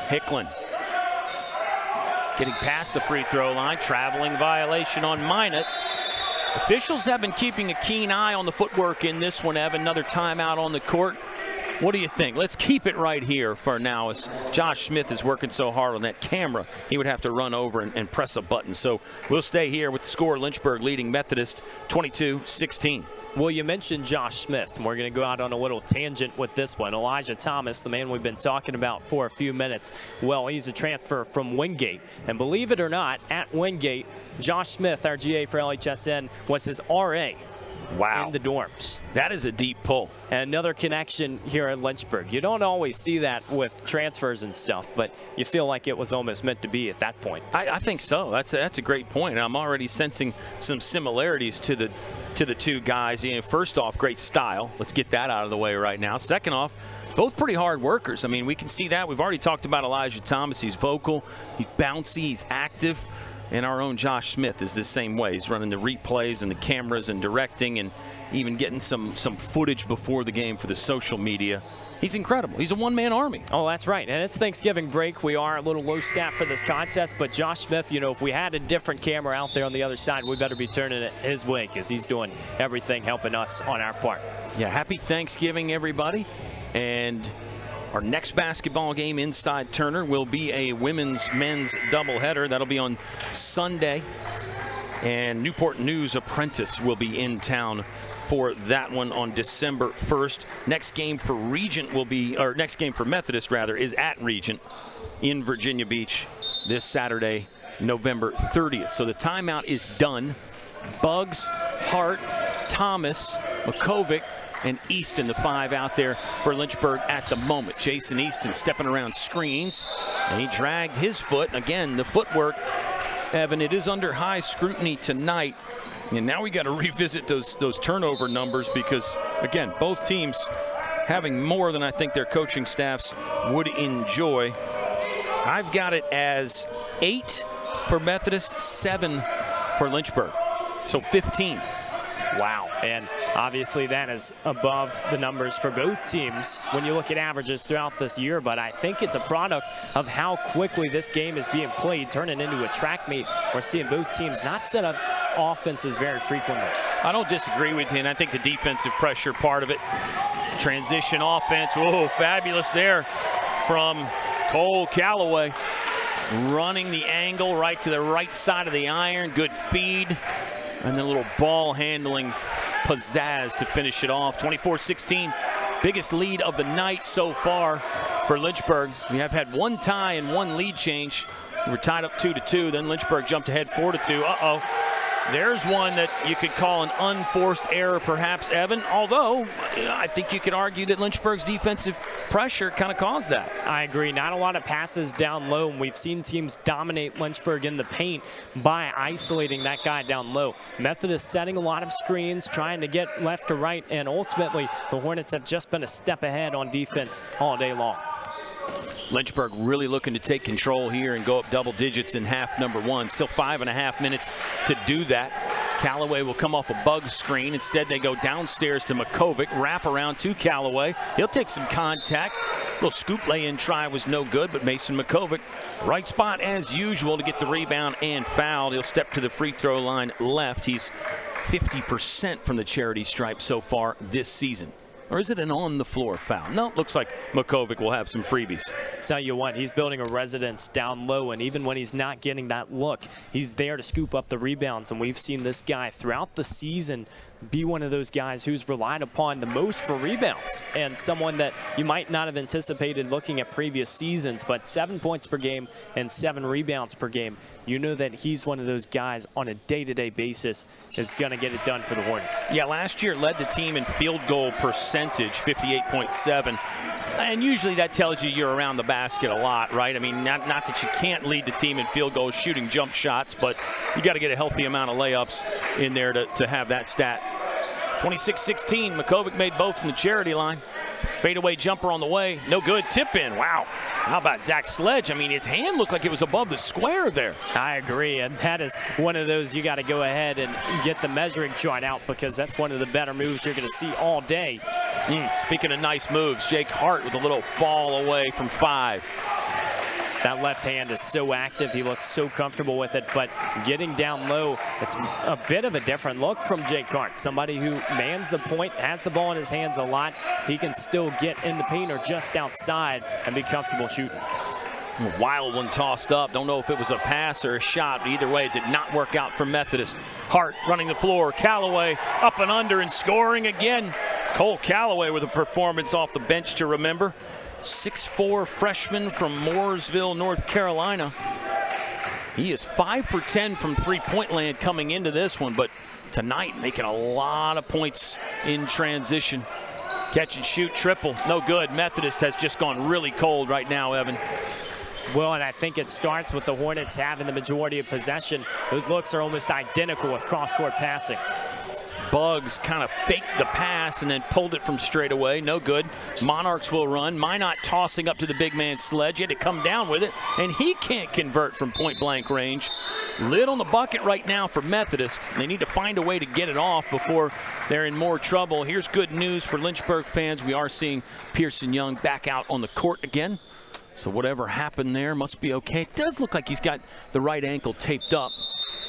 Hicklin getting past the free throw line. Traveling violation on Minot. Officials have been keeping a keen eye on the footwork in this one, Evan. Another timeout on the court. What do you think? Let's keep it right here for now, as Josh Smith is working so hard on that camera. He would have to run over and press a button. So we'll stay here with the score. Lynchburg leading Methodist 22-16. Well, you mentioned Josh Smith, and we're going to go out on a little tangent with this one. Elijah Thomas, the man we've been talking about for a few minutes, well, he's a transfer from Wingate. And believe it or not, at Wingate, Josh Smith, our GA for LHSN, was his RA. Wow. In the dorms. That is a deep pull. And another connection here in Lynchburg. You don't always see that with transfers and stuff, but you feel like it was almost meant to be at that point. I think so. That's a great point. I'm already sensing some similarities to the two guys. First off, great style. Let's get that out of the way right now. Second off, both pretty hard workers. I mean, we can see that. We've already talked about Elijah Thomas. He's vocal, he's bouncy, he's active. And our own Josh Smith is the same way. He's running the replays and the cameras and directing, and even getting some footage before the game for the social media. He's incredible. He's a one-man army. Oh, that's right. And it's Thanksgiving break. We are a little low staff for this contest, but Josh Smith, if we had a different camera out there on the other side, we better be turning it his way, because he's doing everything helping us on our part. Yeah, happy Thanksgiving, everybody. And our next basketball game inside Turner will be a women's-men's doubleheader. That'll be on Sunday. And Newport News Apprentice will be in town for that one on December 1st. Next game for Methodist is at Regent in Virginia Beach this Saturday, November 30th. So the timeout is done. Bugs, Hart, Thomas, McCovic, and Easton, the 5 out there for Lynchburg at the moment. Jason Easton stepping around screens, and he dragged his foot. And again, the footwork, Evan, it is under high scrutiny tonight. And now we got to revisit those turnover numbers, because, again, both teams having more than I think their coaching staffs would enjoy. I've got it as 8 for Methodist, 7 for Lynchburg. So 15. Wow. And obviously that is above the numbers for both teams when you look at averages throughout this year. But I think it's a product of how quickly this game is being played, turning into a track meet. We're seeing both teams not set up offenses very frequently. I don't disagree with you, and I think the defensive pressure part of it. Transition offense. Whoa, fabulous there from Cole Calloway. Running the angle right to the right side of the iron. Good feed. And then a little ball handling pizzazz to finish it off. 24-16, biggest lead of the night so far for Lynchburg. We have had one tie and one lead change. We were tied up 2-2, then Lynchburg jumped ahead 4-2. Uh-oh. There's one that you could call an unforced error, perhaps, Evan. Although, I think you could argue that Lynchburg's defensive pressure kind of caused that. I agree. Not a lot of passes down low, and we've seen teams dominate Lynchburg in the paint by isolating that guy down low. Methodist setting a lot of screens, trying to get left to right, and ultimately the Hornets have just been a step ahead on defense all day long. Lynchburg really looking to take control here and go up double digits in half number 1. Still 5.5 minutes to do that. Callaway will come off a bug screen. Instead, they go downstairs to Makovic, wrap around to Callaway. He'll take some contact. Little scoop lay-in try was no good, but Mason Makovic, right spot as usual to get the rebound and fouled. He'll step to the free throw line left. He's 50% from the charity stripe so far this season. Or is it an on-the-floor foul? No, it looks like Makovic will have some freebies. Tell you what, he's building a residence down low, and even when he's not getting that look, he's there to scoop up the rebounds. And we've seen this guy throughout the season be one of those guys who's relied upon the most for rebounds, and someone that you might not have anticipated looking at previous seasons, but 7 points per game and 7 rebounds per game. You know that he's one of those guys on a day-to-day basis is going to get it done for the Hornets. Yeah, last year led the team in field goal percentage, 58.7. And usually that tells you you're around the basket a lot, right? I mean, not that you can't lead the team in field goals, shooting jump shots, but you got to get a healthy amount of layups in there to have that stat. 26-16, Makovic made both from the charity line. Fadeaway jumper on the way, no good. Tip in, wow. How about Zach Sledge? I mean, his hand looked like it was above the square there. I agree, and that is one of those you got to go ahead and get the measuring chart out, because that's one of the better moves you're going to see all day. Speaking of nice moves, Jake Hart with a little fall away from 5. That left hand is so active. He looks so comfortable with it, but getting down low, it's a bit of a different look from Jake Hart. Somebody who mans the point, has the ball in his hands a lot. He can still get in the paint or just outside and be comfortable shooting. A wild one tossed up. Don't know if it was a pass or a shot, but either way, it did not work out for Methodist. Hart running the floor. Callaway up and under and scoring again. Cole Callaway with a performance off the bench to remember. 6'4" freshman from Mooresville, North Carolina. He is 5 for 10 from three-point land coming into this one, but tonight making a lot of points in transition. Catch and shoot triple, no good. Methodist has just gone really cold right now, Evan. Well, and I think it starts with the Hornets having the majority of possession. Those looks are almost identical with cross-court passing. Bugs kind of faked the pass and then pulled it from straight away. No good. Monarchs will run. Minot tossing up to the big man Sledge. He had to come down with it, and he can't convert from point-blank range. Lid on the bucket right now for Methodist. They need to find a way to get it off before they're in more trouble. Here's good news for Lynchburg fans. We are seeing Pearson Young back out on the court again. So whatever happened there must be okay. It does look like he's got the right ankle taped up.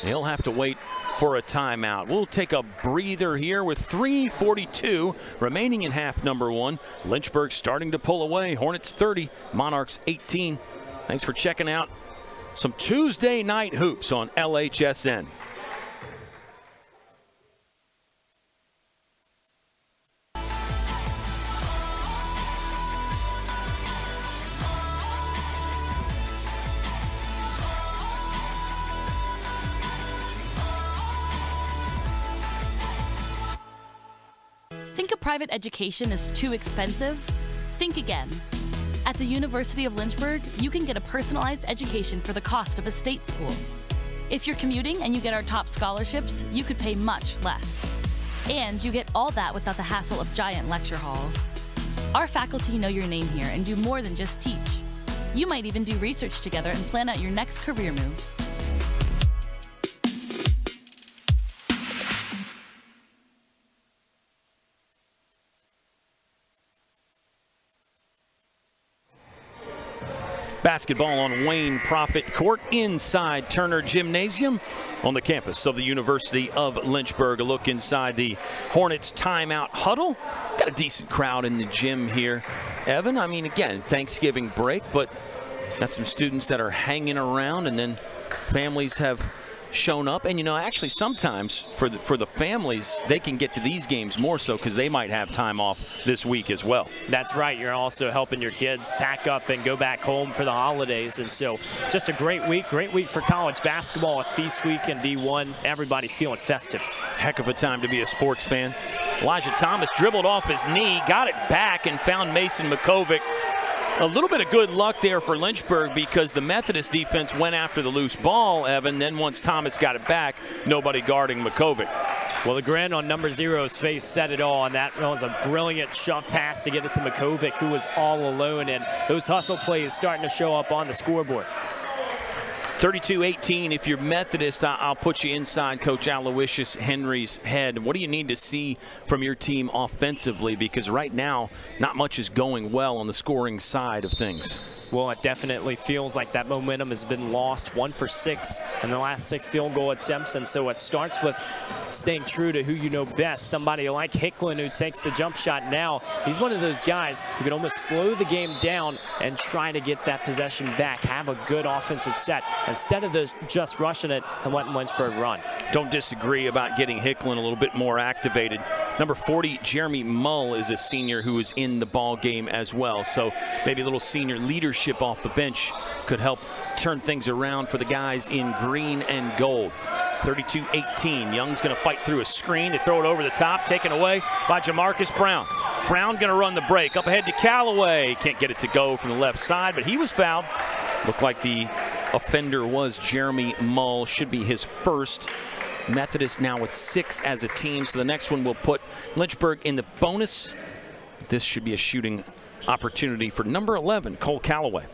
He'll have to wait for a timeout. We'll take a breather here with 3:42 remaining in half number 1. Lynchburg starting to pull away. Hornets 30, Monarchs 18. Thanks for checking out some Tuesday night hoops on LHSN. Think a private education is too expensive? Think again. At the University of Lynchburg, you can get a personalized education for the cost of a state school. If you're commuting and you get our top scholarships, you could pay much less. And you get all that without the hassle of giant lecture halls. Our faculty know your name here and do more than just teach. You might even do research together and plan out your next career moves. Basketball on Wayne Profit Court inside Turner Gymnasium on the campus of the University of Lynchburg. A look inside the Hornets timeout huddle. Got a decent crowd in the gym here, Evan. I mean, again, Thanksgiving break, but got some students that are hanging around, and then families have shown up. And, you know, actually sometimes for the families, they can get to these games more so because they might have time off this week as well. That's right. You're also helping your kids pack up and go back home for the holidays. And so just a great week for college basketball, a feast week in D1. Everybody feeling festive. Heck of a time to be a sports fan. Elijah Thomas dribbled off his knee, got it back, and found Mason Makovic. A little bit of good luck there for Lynchburg because the Methodist defense went after the loose ball, Evan. Then once Thomas got it back, nobody guarding Makovic. Well, the grin on number 0's face said it all, and that was a brilliant shove pass to get it to Makovic, who was all alone, and those hustle plays starting to show up on the scoreboard. 32-18, if you're Methodist, I'll put you inside Coach Aloysius Henry's head. What do you need to see from your team offensively? Because right now, not much is going well on the scoring side of things. Well, it definitely feels like that momentum has been lost. 1 for 6 in the last 6 field goal attempts, and so it starts with staying true to who you know best. Somebody like Hicklin, who takes the jump shot now. He's one of those guys who can almost slow the game down and try to get that possession back, have a good offensive set, instead of just rushing it and letting Lynchburg run. Don't disagree about getting Hicklin a little bit more activated. Number 40, Jeremy Mull, is a senior who is in the ball game as well. So maybe a little senior leadership off the bench could help turn things around for the guys in green and gold. 32-18. Young's going to fight through a screen to throw it over the top, taken away by Jamarcus Brown. Brown going to run the break. Up ahead to Callaway. Can't get it to go from the left side, but he was fouled. Looked like the offender was Jeremy Mull. Should be his first. Methodist now with 6 as a team, so the next one will put Lynchburg in the bonus. This should be a shooting opportunity for number 11, Cole Callaway.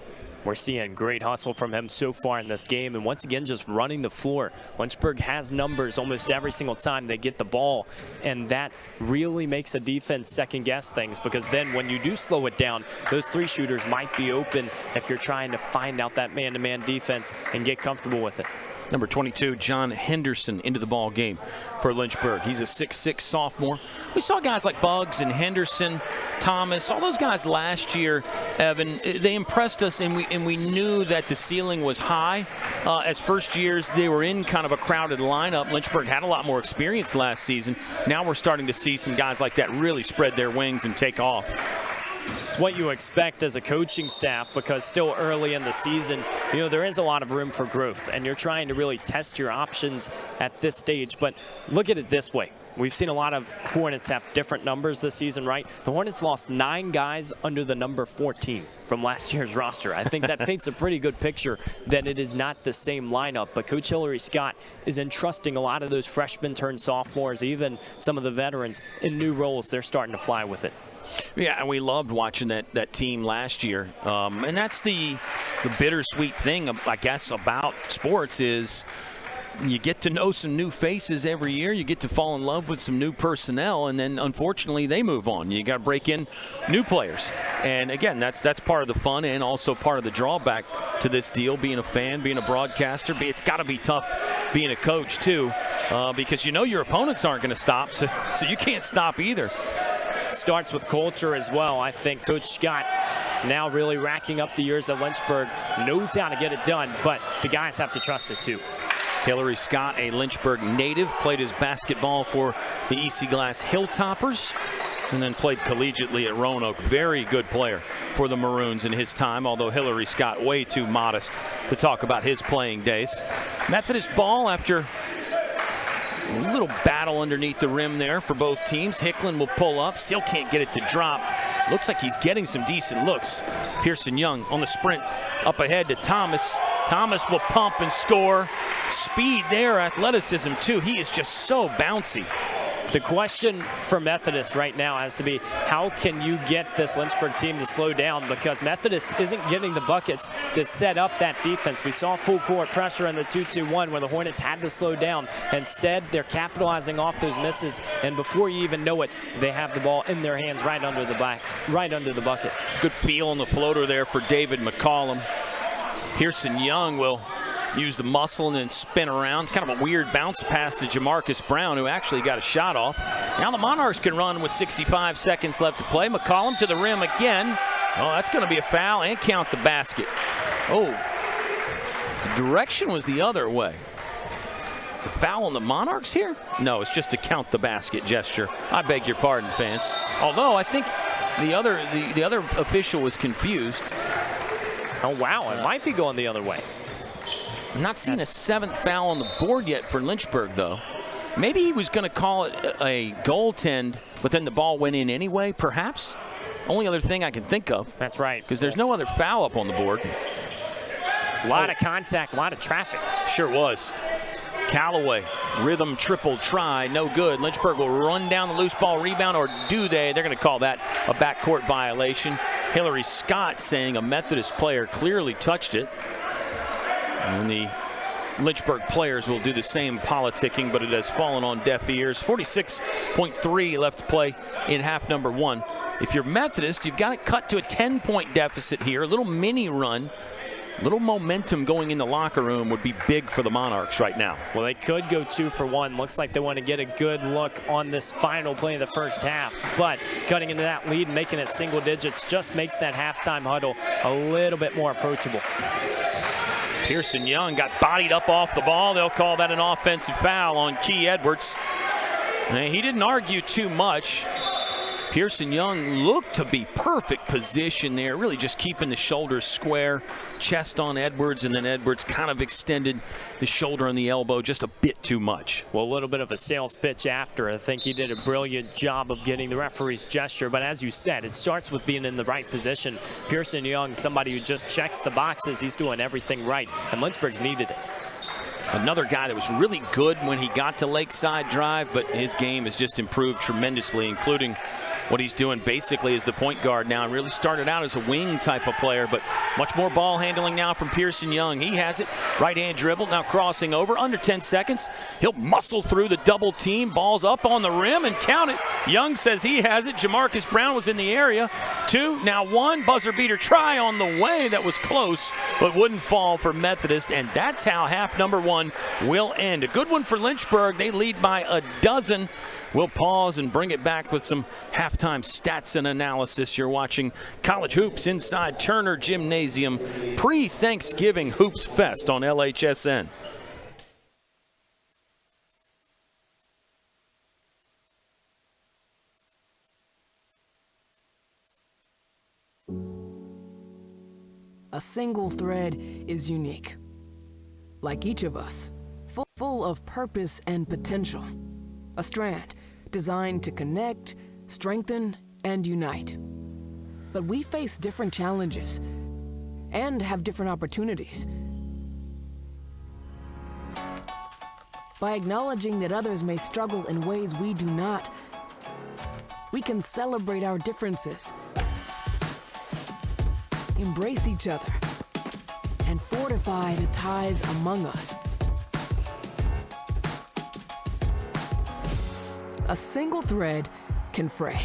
We're seeing great hustle from him so far in this game, and once again, just running the floor. Lynchburg has numbers almost every single time they get the ball, and that really makes a defense second-guess things, because then when you do slow it down, those 3 shooters might be open if you're trying to find out that man-to-man defense and get comfortable with it. Number 22, John Henderson, into the ball game for Lynchburg. He's a 6'6" sophomore. We saw guys like Buggs and Henderson, Thomas, all those guys last year, Evan. They impressed us, and we knew that the ceiling was high. As first years, they were in kind of a crowded lineup. Lynchburg had a lot more experience last season. Now we're starting to see some guys like that really spread their wings and take off. It's what you expect as a coaching staff, because still early in the season, you know, there is a lot of room for growth, and you're trying to really test your options at this stage. But look at it this way. We've seen a lot of Hornets have different numbers this season, right? The Hornets lost 9 guys under the number 14 from last year's roster. I think that paints a pretty good picture that it is not the same lineup. But Coach Hillary Scott is entrusting a lot of those freshmen turned sophomores, even some of the veterans, in new roles. They're starting to fly with it. Yeah, and we loved watching that team last year. And that's the bittersweet thing, I guess, about sports is you get to know some new faces every year. You get to fall in love with some new personnel, and then unfortunately they move on. You got to break in new players. And again, that's part of the fun and also part of the drawback to this deal, being a fan, being a broadcaster. It's got to be tough being a coach too, because you know your opponents aren't going to stop, so you can't stop either. Starts with culture as well. I think Coach Scott, now really racking up the years at Lynchburg, knows how to get it done, but the guys have to trust it too. Hillary Scott, a Lynchburg native, played his basketball for the EC Glass Hilltoppers and then played collegiately at Roanoke. Very good player for the Maroons in his time, although Hillary Scott way too modest to talk about his playing days. Methodist ball after a little battle underneath the rim there for both teams. Hicklin will pull up, still can't get it to drop. Looks like he's getting some decent looks. Pearson Young on the sprint up ahead to Thomas. Thomas will pump and score. Speed there, athleticism too. He is just so bouncy. The question for Methodist right now has to be, how can you get this Lynchburg team to slow down? Because Methodist isn't getting the buckets to set up that defense. We saw full court pressure in the 2-2-1 where the Hornets had to slow down. Instead, they're capitalizing off those misses, and before you even know it, they have the ball in their hands right under the bucket. Good feel on the floater there for David McCollum. Pearson Young will use the muscle and then spin around. Kind of a weird bounce pass to Jamarcus Brown, who actually got a shot off. Now the Monarchs can run with 65 seconds left to play. McCollum to the rim again. Oh, that's going to be a foul and count the basket. Oh, the direction was the other way. It's a foul on the Monarchs here? No, it's just to count the basket gesture. I beg your pardon, fans. Although I think the other official was confused. Oh, wow, it might be going the other way. I'm not seeing a 7th foul on the board yet for Lynchburg, though. Maybe he was going to call it a goaltend, but then the ball went in anyway, perhaps? Only other thing I can think of. That's right. Because there's no other foul up on the board. A lot of contact, a lot of traffic. Sure was. Callaway, rhythm triple try, no good. Lynchburg will run down the loose ball rebound, or do they? They're going to call that a backcourt violation. Hillary Scott saying a Methodist player clearly touched it. And the Lynchburg players will do the same politicking, but it has fallen on deaf ears. 46.3 left to play in half number 1. If you're Methodist, you've got to cut to a 10-point deficit here. A little mini run, a little momentum going in the locker room would be big for the Monarchs right now. Well, they could go 2 for 1. Looks like they want to get a good look on this final play of the first half. But cutting into that lead and making it single digits just makes that halftime huddle a little bit more approachable. Pearson Young got bodied up off the ball. They'll call that an offensive foul on Key Edwards. And he didn't argue too much. Pearson Young looked to be perfect position there, really just keeping the shoulders square, chest on Edwards, and then Edwards kind of extended the shoulder and the elbow just a bit too much. Well, a little bit of a sales pitch after. I think he did a brilliant job of getting the referee's gesture, but as you said, it starts with being in the right position. Pearson Young, somebody who just checks the boxes, he's doing everything right, and Lynchburg's needed it. Another guy that was really good when he got to Lakeside Drive, but his game has just improved tremendously, including what he's doing basically as the point guard now, and really started out as a wing type of player, but much more ball handling now from Pearson Young. He has it, right hand dribble, now crossing over, under 10 seconds. He'll muscle through the double team, ball's up on the rim, and count it. Young says he has it. Jamarcus Brown was in the area. 2, now 1, buzzer beater try on the way. That was close, but wouldn't fall for Methodist, and that's how half number 1 will end. A good one for Lynchburg. They lead by a dozen. We'll pause and bring it back with some halftime stats and analysis. You're watching College Hoops inside Turner Gymnasium, pre-Thanksgiving Hoops Fest on LHSN. A single thread is unique. Like each of us, full of purpose and potential. A strand designed to connect, strengthen, and unite. But we face different challenges and have different opportunities. By acknowledging that others may struggle in ways we do not, we can celebrate our differences, embrace each other, and fortify the ties among us. A single thread can fray,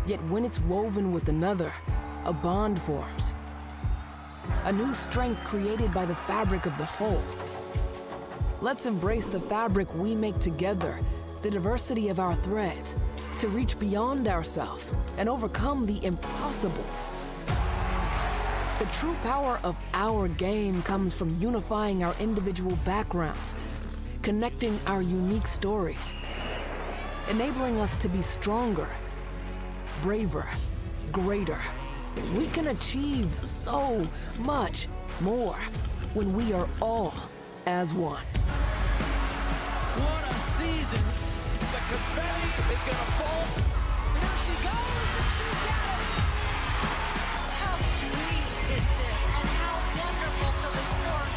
yet when it's woven with another, a bond forms. A new strength created by the fabric of the whole. Let's embrace the fabric we make together, the diversity of our threads, to reach beyond ourselves and overcome the impossible. The true power of our game comes from unifying our individual backgrounds, connecting our unique stories, enabling us to be stronger, braver, greater. We can achieve so much more when we are all as one. What a season. The confetti is going to fall. There she goes, and she's got it. How sweet is this, and how wonderful for the sport.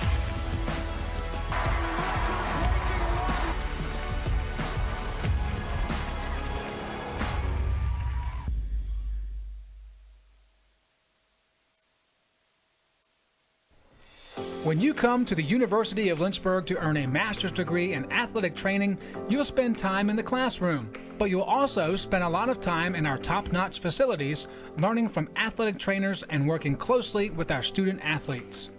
When you come to the University of Lynchburg to earn a master's degree in athletic training, you'll spend time in the classroom, but you'll also spend a lot of time in our top-notch facilities, learning from athletic trainers and working closely with our student athletes.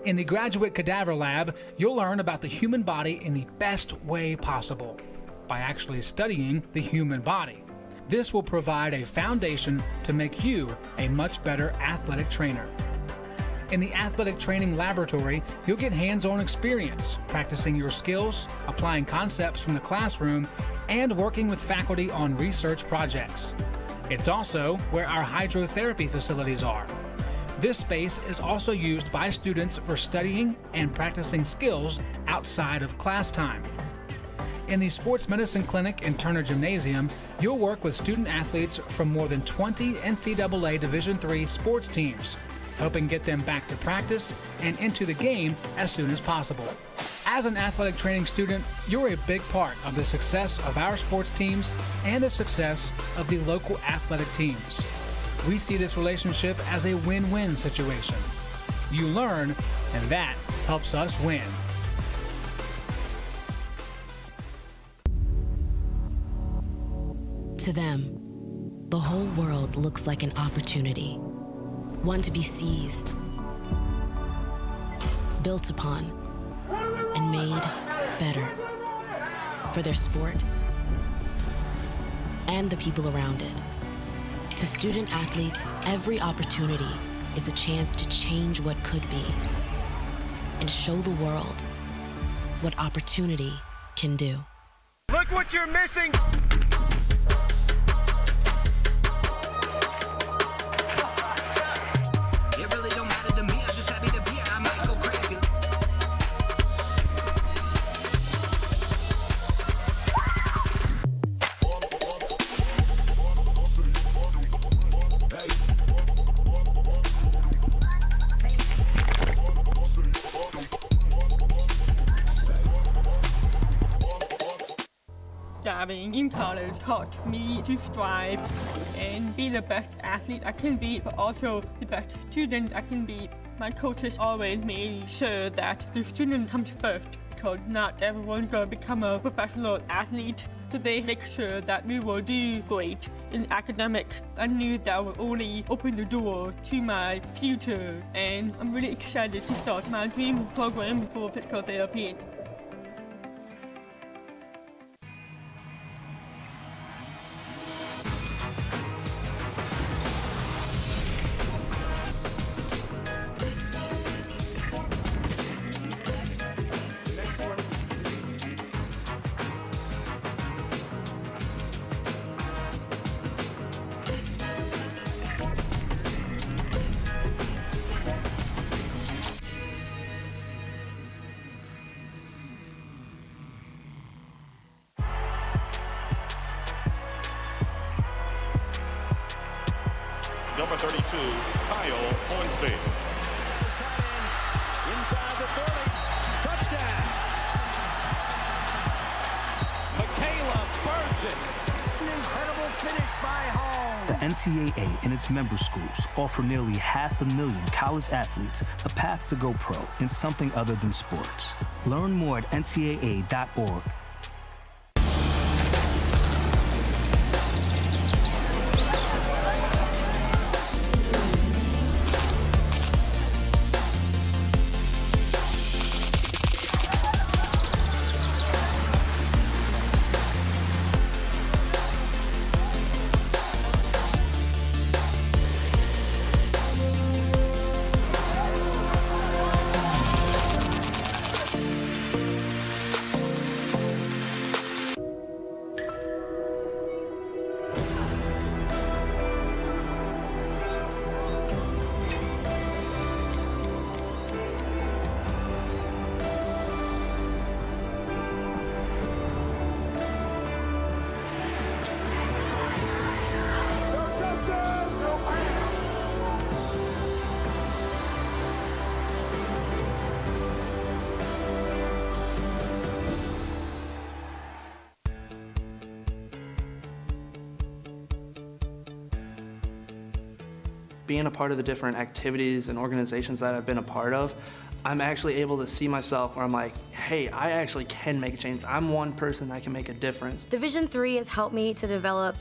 In the Graduate Cadaver Lab, you'll learn about the human body in the best way possible, by actually studying the human body. This will provide a foundation to make you a much better athletic trainer. In the athletic training laboratory, you'll get hands-on experience, practicing your skills, applying concepts from the classroom, and working with faculty on research projects. It's also where our hydrotherapy facilities are. This space is also used by students for studying and practicing skills outside of class time. In the Sports Medicine Clinic and Turner Gymnasium, you'll work with student athletes from more than 20 NCAA Division III sports teams, helping get them back to practice and into the game as soon as possible. As an athletic training student, you're a big part of the success of our sports teams and the success of the local athletic teams. We see this relationship as a win-win situation. You learn, and that helps us win. To them, the whole world looks like an opportunity, one to be seized, built upon, and made better for their sport and the people around it. To student athletes, every opportunity is a chance to change what could be and show the world what opportunity can do. Look what you're missing! Diving in college taught me to strive and be the best athlete I can be, but also the best student I can be. My coaches always made sure that the student comes first, because not everyone's gonna become a professional athlete. So they make sure that we will do great in academics. I knew that would only open the door to my future, and I'm really excited to start my dream program for physical therapy. Number 32, Kyle Hornsby. Inside the 30. Touchdown. Michaela Burgess. An incredible finish by Hall. The NCAA and its member schools offer nearly 500,000 college athletes a path to go pro in something other than sports. Learn more at ncaa.org. Being a part of the different activities and organizations that I've been a part of, I'm actually able to see myself where I'm like, hey, I actually can make a change. I'm one person that can make a difference. Division III has helped me to develop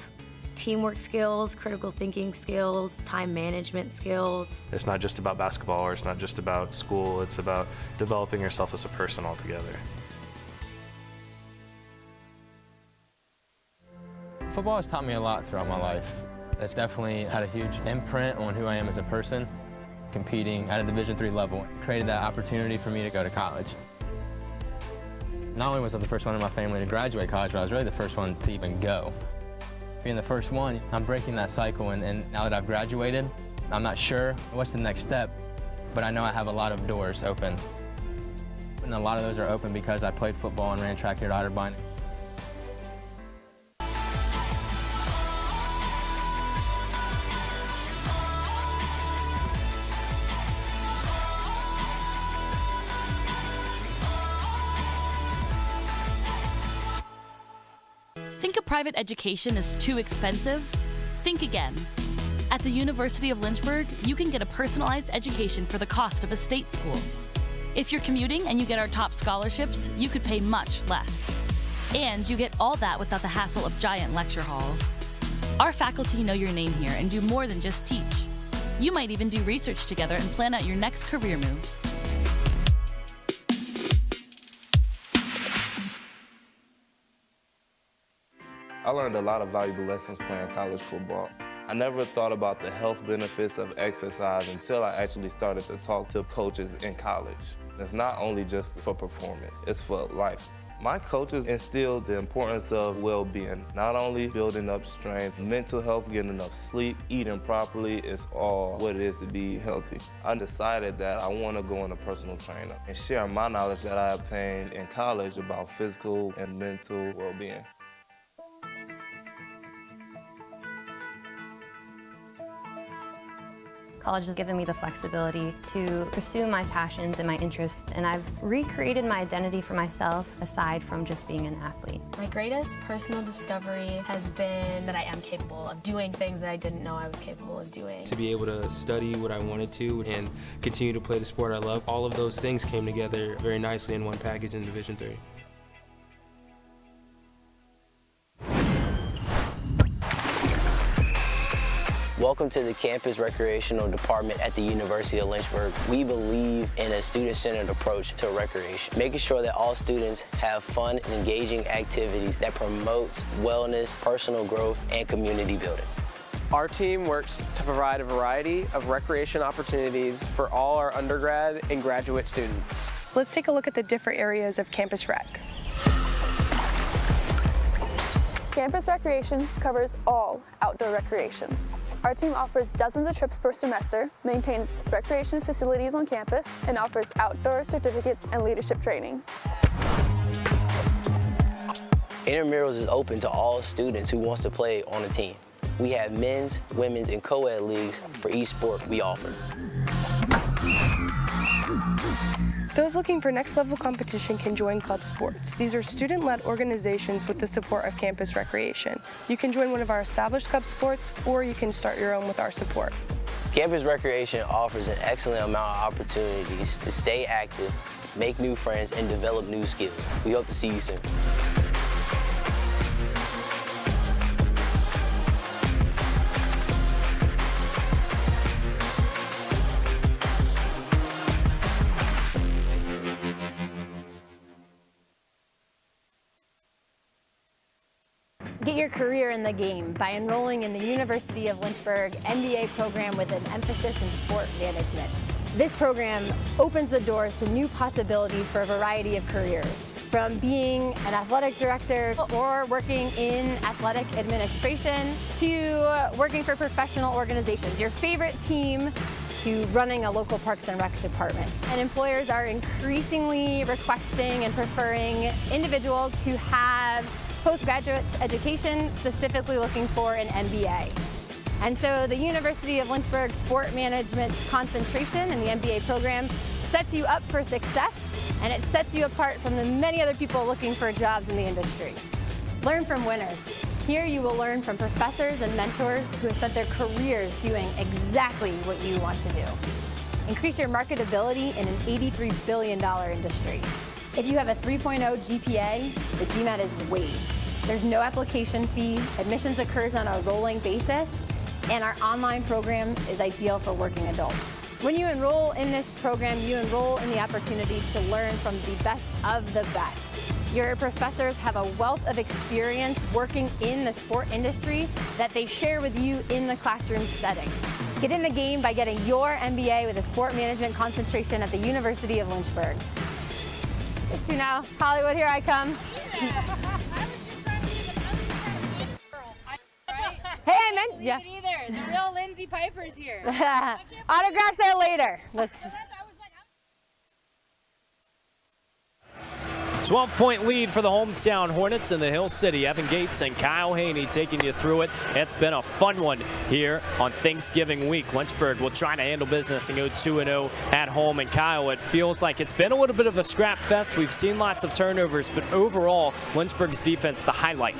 teamwork skills, critical thinking skills, time management skills. It's not just about basketball, or it's not just about school, it's about developing yourself as a person altogether. Football has taught me a lot throughout my life. It's definitely had a huge imprint on who I am as a person. Competing at a Division III level created that opportunity for me to go to college. Not only was I the first one in my family to graduate college, but I was really the first one to even go. Being the first one, I'm breaking that cycle, and now that I've graduated, I'm not sure what's the next step, but I know I have a lot of doors open. And a lot of those are open because I played football and ran track here at Otterbein. Think a private education is too expensive? Think again. At the University of Lynchburg, you can get a personalized education for the cost of a state school. If you're commuting and you get our top scholarships, you could pay much less. And you get all that without the hassle of giant lecture halls. Our faculty know your name here and do more than just teach. You might even do research together and plan out your next career moves. I learned a lot of valuable lessons playing college football. I never thought about the health benefits of exercise until I actually started to talk to coaches in college. It's not only just for performance, it's for life. My coaches instilled the importance of well-being, not only building up strength, mental health, getting enough sleep, eating properly is all what it is to be healthy. I decided that I want to go on a personal trainer and share my knowledge that I obtained in college about physical and mental well-being. College has given me the flexibility to pursue my passions and my interests, and I've recreated my identity for myself aside from just being an athlete. My greatest personal discovery has been that I am capable of doing things that I didn't know I was capable of doing. To be able to study what I wanted to and continue to play the sport I love, all of those things came together very nicely in one package in Division III. Welcome to the Campus Recreational Department at the University of Lynchburg. We believe in a student-centered approach to recreation, making sure that all students have fun and engaging activities that promotes wellness, personal growth, and community building. Our team works to provide a variety of recreation opportunities for all our undergrad and graduate students. Let's take a look at the different areas of Campus Rec. Campus Recreation covers all outdoor recreation. Our team offers dozens of trips per semester, maintains recreation facilities on campus, and offers outdoor certificates and leadership training. Intramurals is open to all students who wants to play on a team. We have men's, women's, and co-ed leagues for each sport we offer. Those looking for next level competition can join club sports. These are student-led organizations with the support of Campus Recreation. You can join one of our established club sports, or you can start your own with our support. Campus Recreation offers an excellent amount of opportunities to stay active, make new friends, and develop new skills. We hope to see you soon. Get your career in the game by enrolling in the University of Lynchburg MBA program with an emphasis in sport management. This program opens the doors to new possibilities for a variety of careers, from being an athletic director or working in athletic administration to working for professional organizations, your favorite team, to running a local Parks and Rec department. And employers are increasingly requesting and preferring individuals who have postgraduate education, specifically looking for an MBA. And so the University of Lynchburg Sport Management concentration in the MBA program sets you up for success, and it sets you apart from the many other people looking for jobs in the industry. Learn from winners. Here you will learn from professors and mentors who have spent their careers doing exactly what you want to do. Increase your marketability in an $83 billion industry. If you have a 3.0 GPA, the GMAT is waived. There's no application fee, admissions occurs on a rolling basis, and our online program is ideal for working adults. When you enroll in this program, you enroll in the opportunity to learn from the best of the best. Your professors have a wealth of experience working in the sport industry that they share with you in the classroom setting. Get in the game by getting your MBA with a sport management concentration at the University of Lynchburg. 60 now, Hollywood, here I come. Hey, I meant, yeah. Either. The real Lindsay Piper's here. Autographs there later. Let's. 12-point lead for the hometown Hornets in the Hill City. Evan Gates and Kyle Haney taking you through it. It's been a fun one here on Thanksgiving week. Lynchburg will try to handle business and go 2-0 at home. And Kyle, it feels like it's been a little bit of a scrap fest. We've seen lots of turnovers, but overall, Lynchburg's defense the highlight.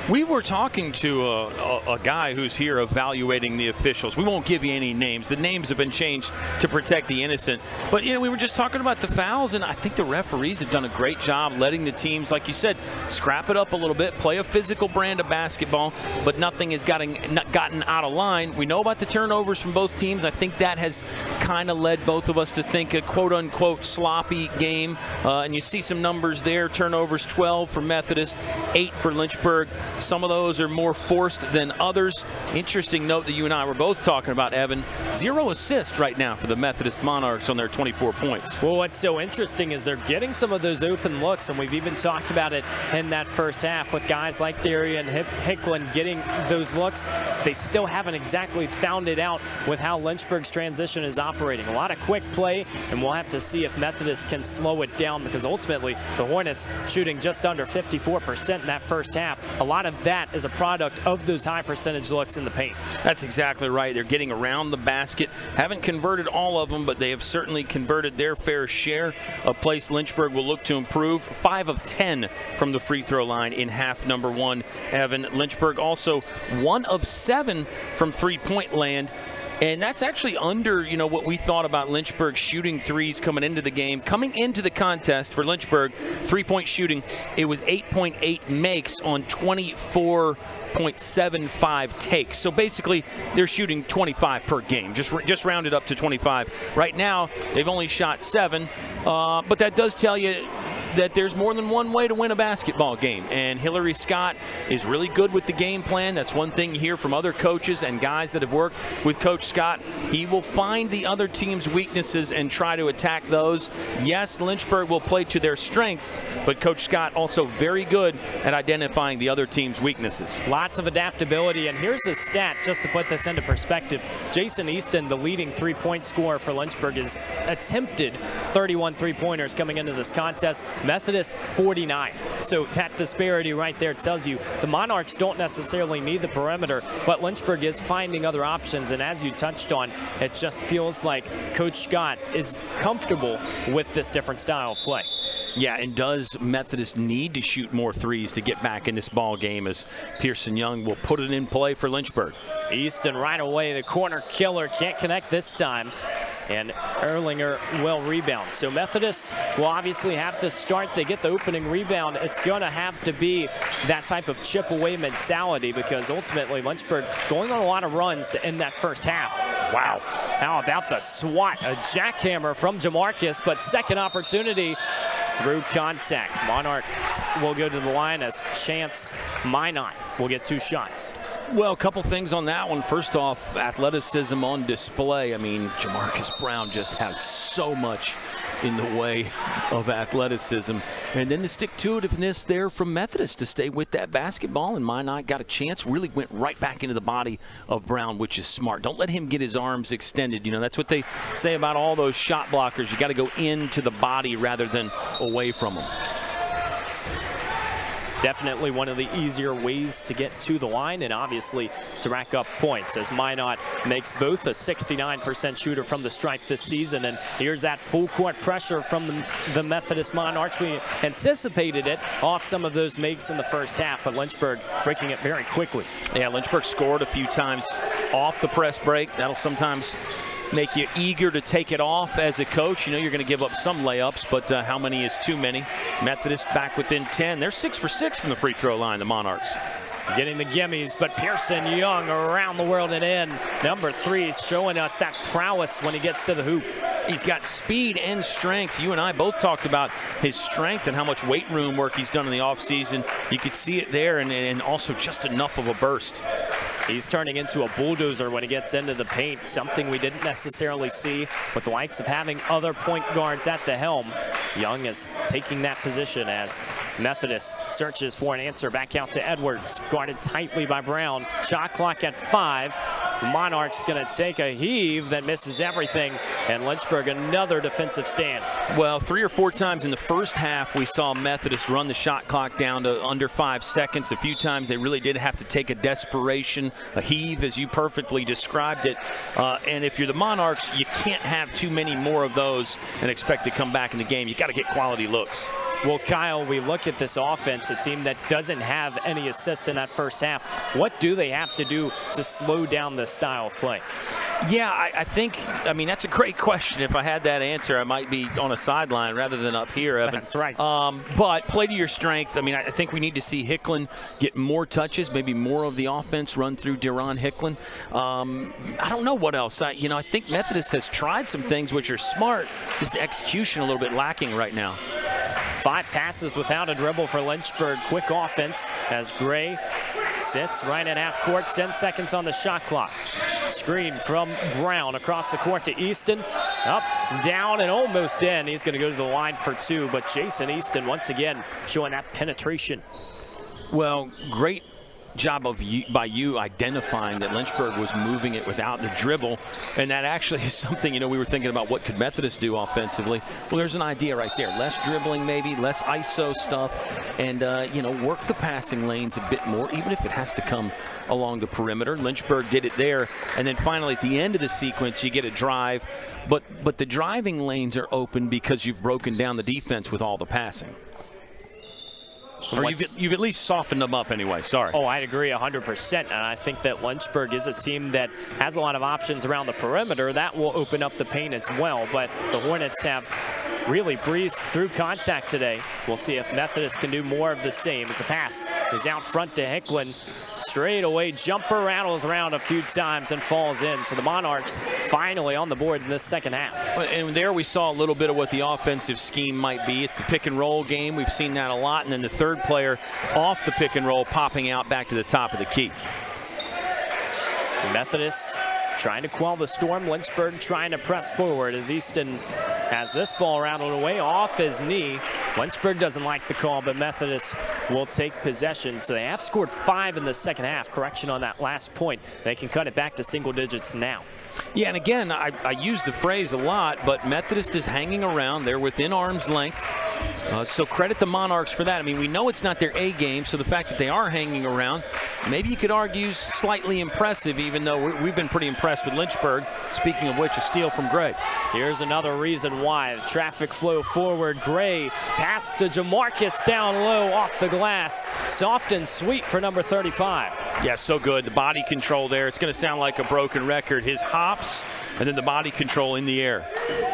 We were talking to a guy who's here evaluating the officials. We won't give you any names. The names have been changed to protect the innocent. But, you know, we were just talking about the fouls, and I think the referees have done a great job letting the teams, like you said, scrap it up a little bit, play a physical brand of basketball, but nothing has gotten out of line. We know about the turnovers from both teams. I think that has kind of led both of us to think a quote-unquote sloppy game. And you see some numbers there. Turnovers 12 for Methodist, 8 for Lynchburg. Some of those are more forced than others. Interesting note that you and I were both talking about, Evan. 0 assists right now for the Methodist Monarchs on their 24 points. Well, what's so interesting is they're getting some of those open looks, and we've even talked about it in that first half with guys like Darian Hicklin getting those looks. They still haven't exactly found it out with how Lynchburg's transition is operating. A lot of quick play, and we'll have to see if Methodist can slow it down, because ultimately the Hornets shooting just under 54% in that first half. A lot of that is a product of those high percentage looks in the paint. That's exactly right. They're getting around the basket. Haven't converted all of them, but they have certainly converted their fair share. A place Lynchburg will look to improve. 5 of 10 from the free throw line in half number 1. Evan, Lynchburg also 1 of 7 from three-point land. And that's actually under, you know, what we thought about Lynchburg shooting threes coming into the game. Coming into the contest for Lynchburg, three-point shooting, it was 8.8 makes on 24.75 takes. So basically, they're shooting 25 per game, just rounded up to 25. Right now, they've only shot 7, but that does tell you that there's more than one way to win a basketball game, and Hillary Scott is really good with the game plan. That's one thing you hear from other coaches and guys that have worked with Coach Scott. He will find the other team's weaknesses and try to attack those. Yes, Lynchburg will play to their strengths, but Coach Scott also very good at identifying the other team's weaknesses. Lots of adaptability, and here's a stat just to put this into perspective. Jason Easton, the leading three-point scorer for Lynchburg, has attempted 31 three-pointers coming into this contest. Methodist 49. So that disparity right there tells you the Monarchs don't necessarily need the perimeter, but Lynchburg is finding other options. And as you touched on, it just feels like Coach Scott is comfortable with this different style of play. Yeah, and does Methodist need to shoot more threes to get back in this ball game, as Pearson Young will put it in play for Lynchburg? Easton right away, the corner killer, can't connect this time. And Erlinger will rebound. So Methodist will obviously have to start. They get the opening rebound. It's going to have to be that type of chip away mentality, because ultimately Lynchburg going on a lot of runs to end that first half. Wow. How about the swat? A jackhammer from Jamarcus, but second opportunity through contact. Monarchs will go to the line as Chance Minot will get 2 shots. Well, a couple things on that one. First off, athleticism on display. I mean, Jamarcus Brown just has so much in the way of athleticism. And then the stick-to-itiveness there from Methodist to stay with that basketball. And Minot got a chance, really went right back into the body of Brown, which is smart. Don't let him get his arms extended. You know, that's what they say about all those shot blockers. You got to go into the body rather than away from them. Definitely one of the easier ways to get to the line, and obviously to rack up points, as Minot makes both a 69% shooter from the stripe this season. And here's that full court pressure from the Methodist Monarchs. We anticipated it off some of those makes in the first half, but Lynchburg breaking it very quickly. Yeah, Lynchburg scored a few times off the press break. That'll sometimes make you eager to take it off as a coach. You know you're going to give up some layups, but how many is too many? Methodist back within 10. They're 6 for 6 from the free throw line, the Monarchs. Getting the gimmies, but Pearson Young around the world and in. Number 3 showing us that prowess when he gets to the hoop. He's got speed and strength. You and I both talked about his strength and how much weight room work he's done in the offseason. You could see it there, and also just enough of a burst. He's turning into a bulldozer when he gets into the paint, something we didn't necessarily see with the likes of having other point guards at the helm. Young is taking that position as Methodist searches for an answer. Back out to Edwards, guarded tightly by Brown. Shot clock at 5. Monarchs going to take a heave that misses everything, and Lynchburg another defensive stand. Well, 3 or 4 times in the first half we saw Methodist run the shot clock down to under 5 seconds. A few times they really did have to take a desperation, a heave as you perfectly described it. And if you're the Monarchs, you can't have too many more of those and expect to come back in the game. You got to get quality looks. Well, Kyle, we look at this offense, a team that doesn't have any assist in that first half. What do they have to do to slow down this style of play? Yeah, I think, that's a great question. If I had that answer, I might be on a sideline rather than up here, Evan. That's right. But play to your strength. I think we need to see Hicklin get more touches, maybe more of the offense run through Deron Hicklin. I don't know what else. I think Methodist has tried some things which are smart, just the execution a little bit lacking right now. 5 passes without a dribble for Lynchburg. Quick offense as Gray sits right at half court. 10 seconds on the shot clock. Screen from Brown across the court to Easton. Up, down, and almost in. He's going to go to the line for 2, but Jason Easton once again showing that penetration. Well, great job by you identifying that Lynchburg was moving it without the dribble, and that actually is something, we were thinking about what could Methodist do offensively. Well, there's an idea right there. Less dribbling maybe, less ISO stuff, and work the passing lanes a bit more, even if it has to come along the perimeter. Lynchburg did it there, and then finally at the end of the sequence you get a drive, but the driving lanes are open because you've broken down the defense with all the passing. Or you've at least softened them up anyway. Sorry. Oh, I'd agree 100%. And I think that Lynchburg is a team that has a lot of options around the perimeter. That will open up the paint as well. But the Hornets have really breezed through contact today. We'll see if Methodist can do more of the same as the pass is out front to Hicklin. Straight away jumper, rattles around a few times and falls in. So the Monarchs finally on the board in this second half. And there we saw a little bit of what the offensive scheme might be. It's the pick and roll game. We've seen that a lot. And then the third player off the pick and roll popping out back to the top of the key. Methodist trying to quell the storm. Lynchburg trying to press forward as Easton has this ball rattled away off his knee. Lynchburg doesn't like the call, but Methodist will take possession. So they have scored 5 in the second half. Correction on that last point. They can cut it back to single digits now. Yeah, and again, I use the phrase a lot, but Methodist is hanging around. They're within arm's length. So credit the Monarchs for that. We know it's not their A game, so the fact that they are hanging around, maybe you could argue slightly impressive, even though we've been pretty impressed with Lynchburg. Speaking of which, a steal from Gray. Here's another reason why. The traffic flow forward. Gray pass to Jamarcus down low off the glass. Soft and sweet for number 35. Yeah, so good. The body control there. It's going to sound like a broken record. His hops and then the body control in the air.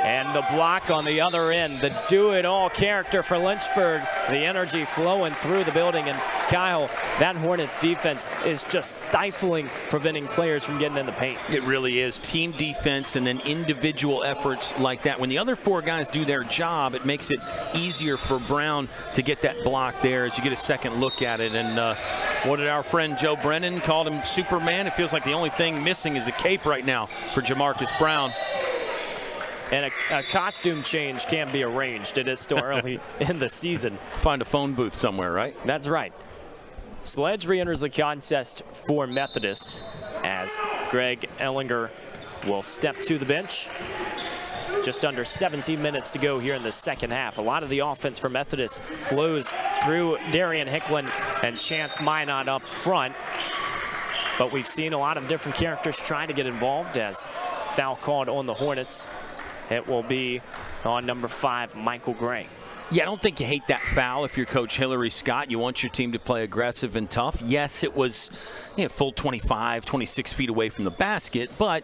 And the block on the other end. The do-it-all character for Lynchburg. The energy flowing through the building. And Kyle, that Hornets defense is just stifling, preventing players from getting in the paint. It really is. Team defense and then individual efforts like that. When the other 4 guys do their job, it makes it easier for Brown to get that block there as you get a second look at it. And what did our friend Joe Brennan call him? Superman. It feels like the only thing missing is the cape right now for Jamarcus Brown. And a costume change can be arranged. It is still early in the season. Find a phone booth somewhere, right? That's right. Sledge re-enters the contest for Methodist as Greg Ellinger will step to the bench. Just under 17 minutes to go here in the second half. A lot of the offense for Methodist flows through Darian Hicklin and Chance Minot up front. But we've seen a lot of different characters try to get involved as foul called on the Hornets. It will be on number 5, Michael Gray. Yeah, I don't think you hate that foul if you're Coach Hillary Scott. You want your team to play aggressive and tough. Yes, it was full 25, 26 feet away from the basket, but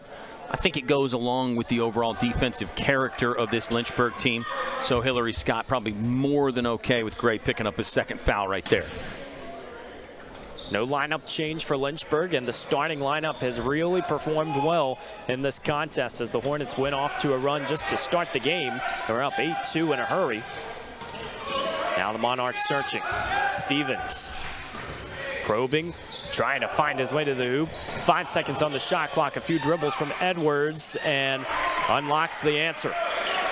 I think it goes along with the overall defensive character of this Lynchburg team. So Hillary Scott probably more than okay with Gray picking up his second foul right there. No lineup change for Lynchburg, and the starting lineup has really performed well in this contest as the Hornets went off to a run just to start the game. They're up 8-2 in a hurry. Now the Monarchs searching. Stevens probing, trying to find his way to the hoop. 5 seconds on the shot clock. A few dribbles from Edwards and unlocks the answer.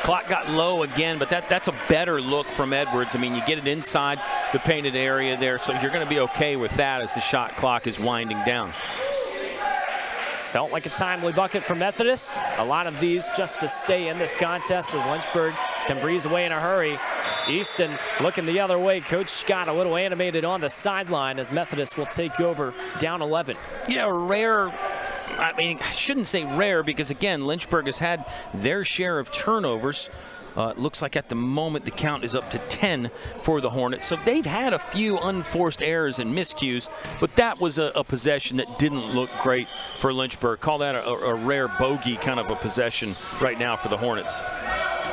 Clock got low again, but that's a better look from Edwards. I mean, you get it inside the painted area there, so you're going to be okay with that as the shot clock is winding down. Felt like a timely bucket for Methodist. A lot of these just to stay in this contest as Lynchburg can breeze away in a hurry. Easton looking the other way. Coach Scott a little animated on the sideline as Methodist will take over down 11. Yeah, rare. I mean, I shouldn't say rare because, again, Lynchburg has had their share of turnovers. It looks like at the moment the count is up to 10 for the Hornets. So they've had a few unforced errors and miscues, but that was a possession that didn't look great for Lynchburg. Call that a rare bogey kind of a possession right now for the Hornets.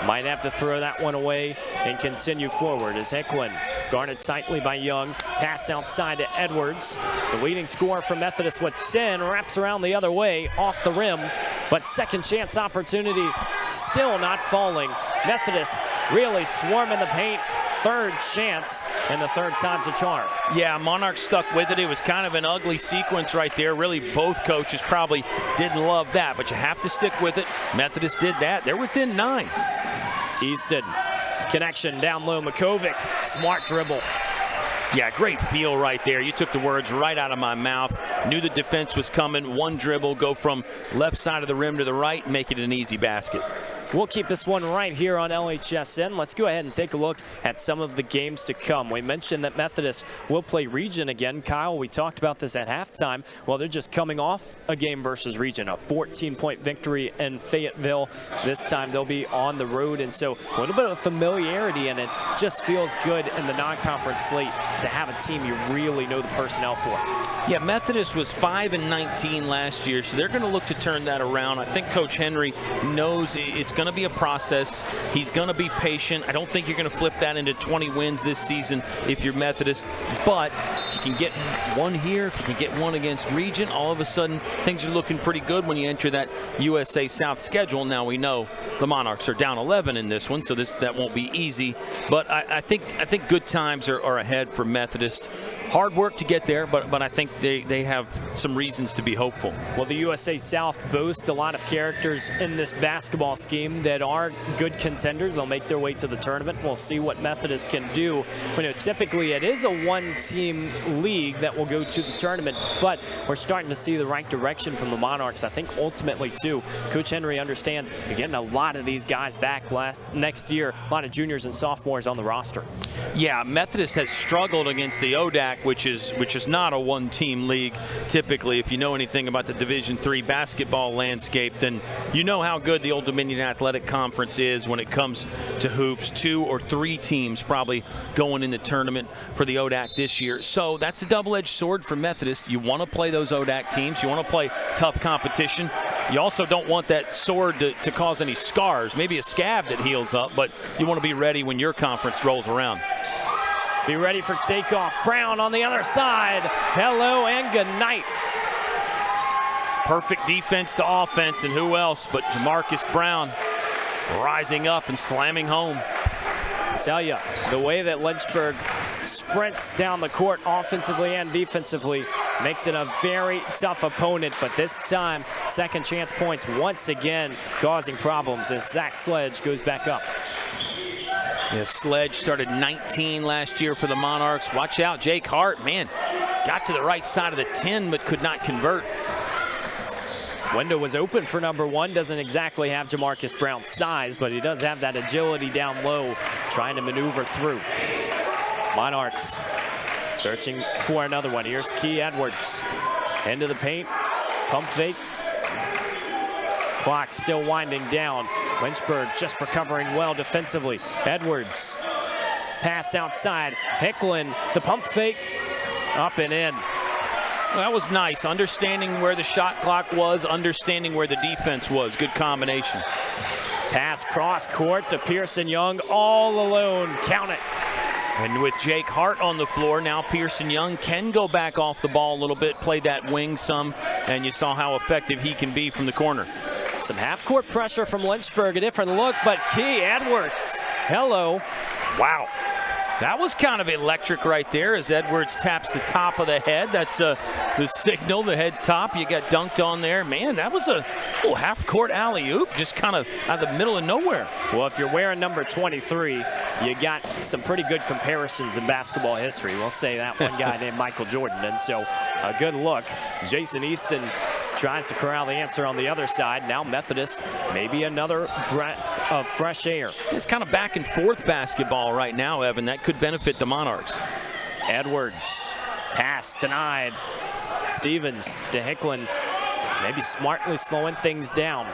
Might have to throw that one away and continue forward as Hicklin guarded tightly by Young. Pass outside to Edwards. The leading scorer for Methodist with 10 wraps around the other way off the rim, but second chance opportunity still not falling. Methodist really swarming the paint. Third chance, and the third time's a charm. Yeah, Monarchs stuck with it. It was kind of an ugly sequence right there. Really, both coaches probably didn't love that, but you have to stick with it. Methodist did that. They're within 9. Easton, connection down low. Makovic, smart dribble. Yeah, great feel right there. You took the words right out of my mouth. Knew the defense was coming. One dribble, go from left side of the rim to the right, make it an easy basket. We'll keep this one right here on LHSN. Let's go ahead and take a look at some of the games to come. We mentioned that Methodist will play Region again. Kyle, we talked about this at halftime. Well, they're just coming off a game versus Region, a 14-point victory in Fayetteville. This time they'll be on the road, and so a little bit of familiarity, and it just feels good in the non-conference slate to have a team you really know the personnel for. Yeah, Methodist was 5-19 last year, so they're going to look to turn that around. I think Coach Henry knows it's going to be a process. He's going to be patient. I don't think you're going to flip that into 20 wins this season if you're Methodist, but if you can get one here, if you can get one against Region, all of a sudden things are looking pretty good when you enter that USA South schedule. Now we know the Monarchs are down 11 in this one, so that won't be easy, but I think good times are ahead for Methodist. Hard work to get there, but I think they have some reasons to be hopeful. Well, the USA South boasts a lot of characters in this basketball scheme that are good contenders. They'll make their way to the tournament. We'll see what Methodist can do. You know, typically it is a one-team league that will go to the tournament, but we're starting to see the right direction from the Monarchs. I think ultimately, too, Coach Henry understands you're getting a lot of these guys back next year, a lot of juniors and sophomores on the roster. Yeah, Methodist has struggled against the ODAC, which is not a one-team league typically. If you know anything about the Division III basketball landscape, then you know how good the Old Dominion Athletic Conference is when it comes to hoops. 2 or 3 teams probably going in the tournament for the ODAC this year. So that's a double-edged sword for Methodist. You want to play those ODAC teams. You want to play tough competition. You also don't want that sword to cause any scars, maybe a scab that heals up, but you want to be ready when your conference rolls around. Be ready for takeoff. Brown on the other side. Hello and good night. Perfect defense to offense, and who else but Jamarcus Brown rising up and slamming home. I tell you, the way that Lynchburg sprints down the court offensively and defensively makes it a very tough opponent, but this time, second chance points once again causing problems as Zach Sledge goes back up. Yeah, Sledge started 19 last year for the Monarchs. Watch out, Jake Hart, man, got to the right side of the 10 but could not convert. Window was open for number 1. Doesn't exactly have Jamarcus Brown's size, but he does have that agility down low, trying to maneuver through. Monarchs searching for another one. Here's Key Edwards. Into the paint, pump fake. Clock still winding down. Lynchburg just recovering well defensively. Edwards, pass outside. Hicklin, the pump fake, up and in. Well, that was nice. Understanding where the shot clock was, understanding where the defense was. Good combination. Pass cross court to Pearson Young, all alone. Count it. And with Jake Hart on the floor, now Pearson Young can go back off the ball a little bit, play that wing some, and you saw how effective he can be from the corner. Some half-court pressure from Lynchburg, a different look, but Key Edwards, hello. Wow. That was kind of electric right there as Edwards taps the top of the head. That's the signal, the head top. You got dunked on there. Man, that was a little half-court alley-oop, just kind of out of the middle of nowhere. Well, if you're wearing number 23, you got some pretty good comparisons in basketball history. We'll say that one guy named Michael Jordan. And so a good look. Jason Easton tries to corral the answer on the other side. Now Methodist, maybe another breath of fresh air. It's kind of back and forth basketball right now, Evan. That could benefit the Monarchs. Edwards, pass denied. Stevens to Hicklin, maybe smartly slowing things down.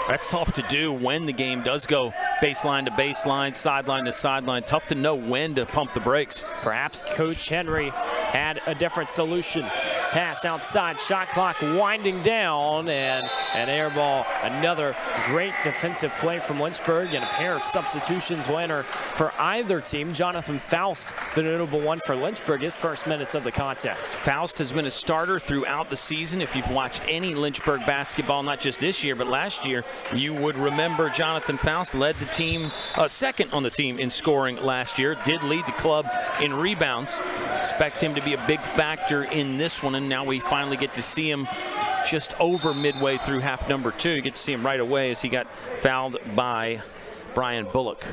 That's tough to do when the game does go baseline to baseline, sideline to sideline. Tough to know when to pump the brakes. Perhaps Coach Henry had a different solution. Pass outside, shot clock winding down, and an air ball. Another great defensive play from Lynchburg, and a pair of substitutions will enter for either team. Jonathan Faust, the notable one for Lynchburg, his first minutes of the contest. Faust has been a starter throughout the season. If you've watched any Lynchburg basketball, not just this year, but last year, you would remember Jonathan Faust led the team, second on the team in scoring last year, did lead the club in rebounds. Expect him to be a big factor in this one, and now we finally get to see him just over midway through half number 2. You get to see him right away as he got fouled by Brian Bullock.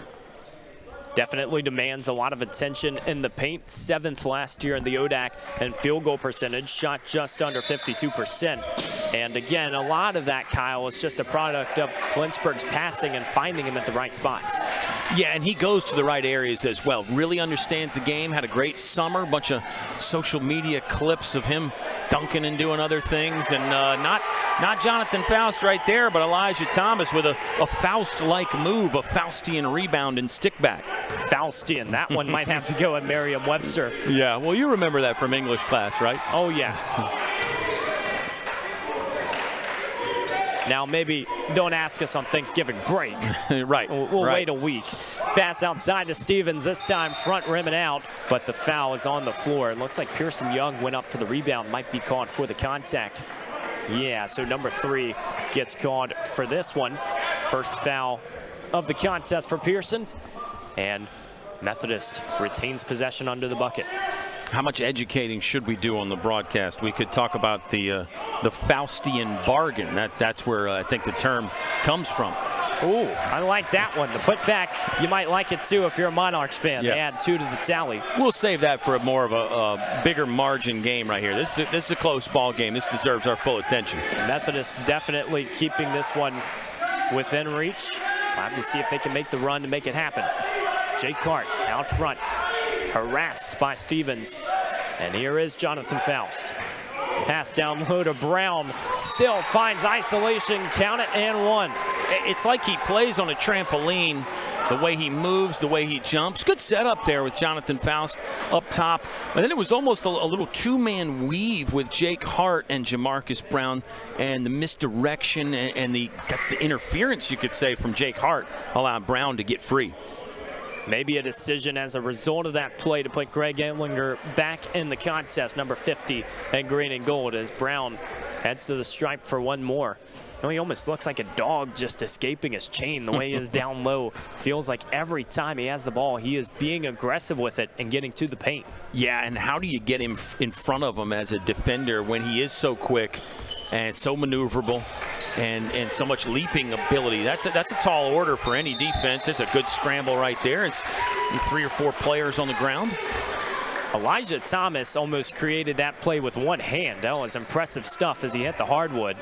Definitely demands a lot of attention in the paint. 7th last year in the ODAC, and field goal percentage shot just under 52%. And again, a lot of that, Kyle, is just a product of Lynchburg's passing and finding him at the right spots. Yeah, and he goes to the right areas as well. Really understands the game, had a great summer, bunch of social media clips of him dunking and doing other things. And not Jonathan Faust right there, but Elijah Thomas with a Faust-like move, a Faustian rebound and stick back. Faustian, that one might have to go at Merriam-Webster. Yeah, well, you remember that from English class, right? Oh, yes. Now, maybe don't ask us on Thanksgiving break. Right. We'll wait a week. Pass outside to Stevens, this time front rim and out, but the foul is on the floor. It looks like Pearson Young went up for the rebound, might be called for the contact. Yeah, so number 3 gets called for this one. First foul of the contest for Pearson, and Methodist retains possession under the bucket. How much educating should we do on the broadcast? We could talk about the Faustian bargain. That's where I think the term comes from. Ooh, I like that one. The putback, you might like it too if you're a Monarchs fan. Yeah. They add 2 to the tally. We'll save that for more of a bigger margin game right here. This is a close ball game. This deserves our full attention. Methodist definitely keeping this one within reach. We'll have to see if they can make the run to make it happen. Jake Hart out front, harassed by Stevens. And here is Jonathan Faust. Pass down low to Brown, still finds isolation, count it, and 1. It's like he plays on a trampoline, the way he moves, the way he jumps. Good setup there with Jonathan Faust up top. And then it was almost a little 2-man weave with Jake Hart and Jamarcus Brown, and the misdirection and the interference, you could say, from Jake Hart allowed Brown to get free. Maybe a decision as a result of that play to put Greg Emlinger back in the contest, number 50 in green and gold, as Brown heads to the stripe for one more. You know, he almost looks like a dog just escaping his chain the way he is down low. Feels like every time he has the ball, he is being aggressive with it and getting to the paint. Yeah, and how do you get him in front of him as a defender when he is so quick and so maneuverable and so much leaping ability? That's a tall order for any defense. It's a good scramble right there. It's 3 or 4 players on the ground. Elijah Thomas almost created that play with one hand. That was impressive stuff as he hit the hardwood.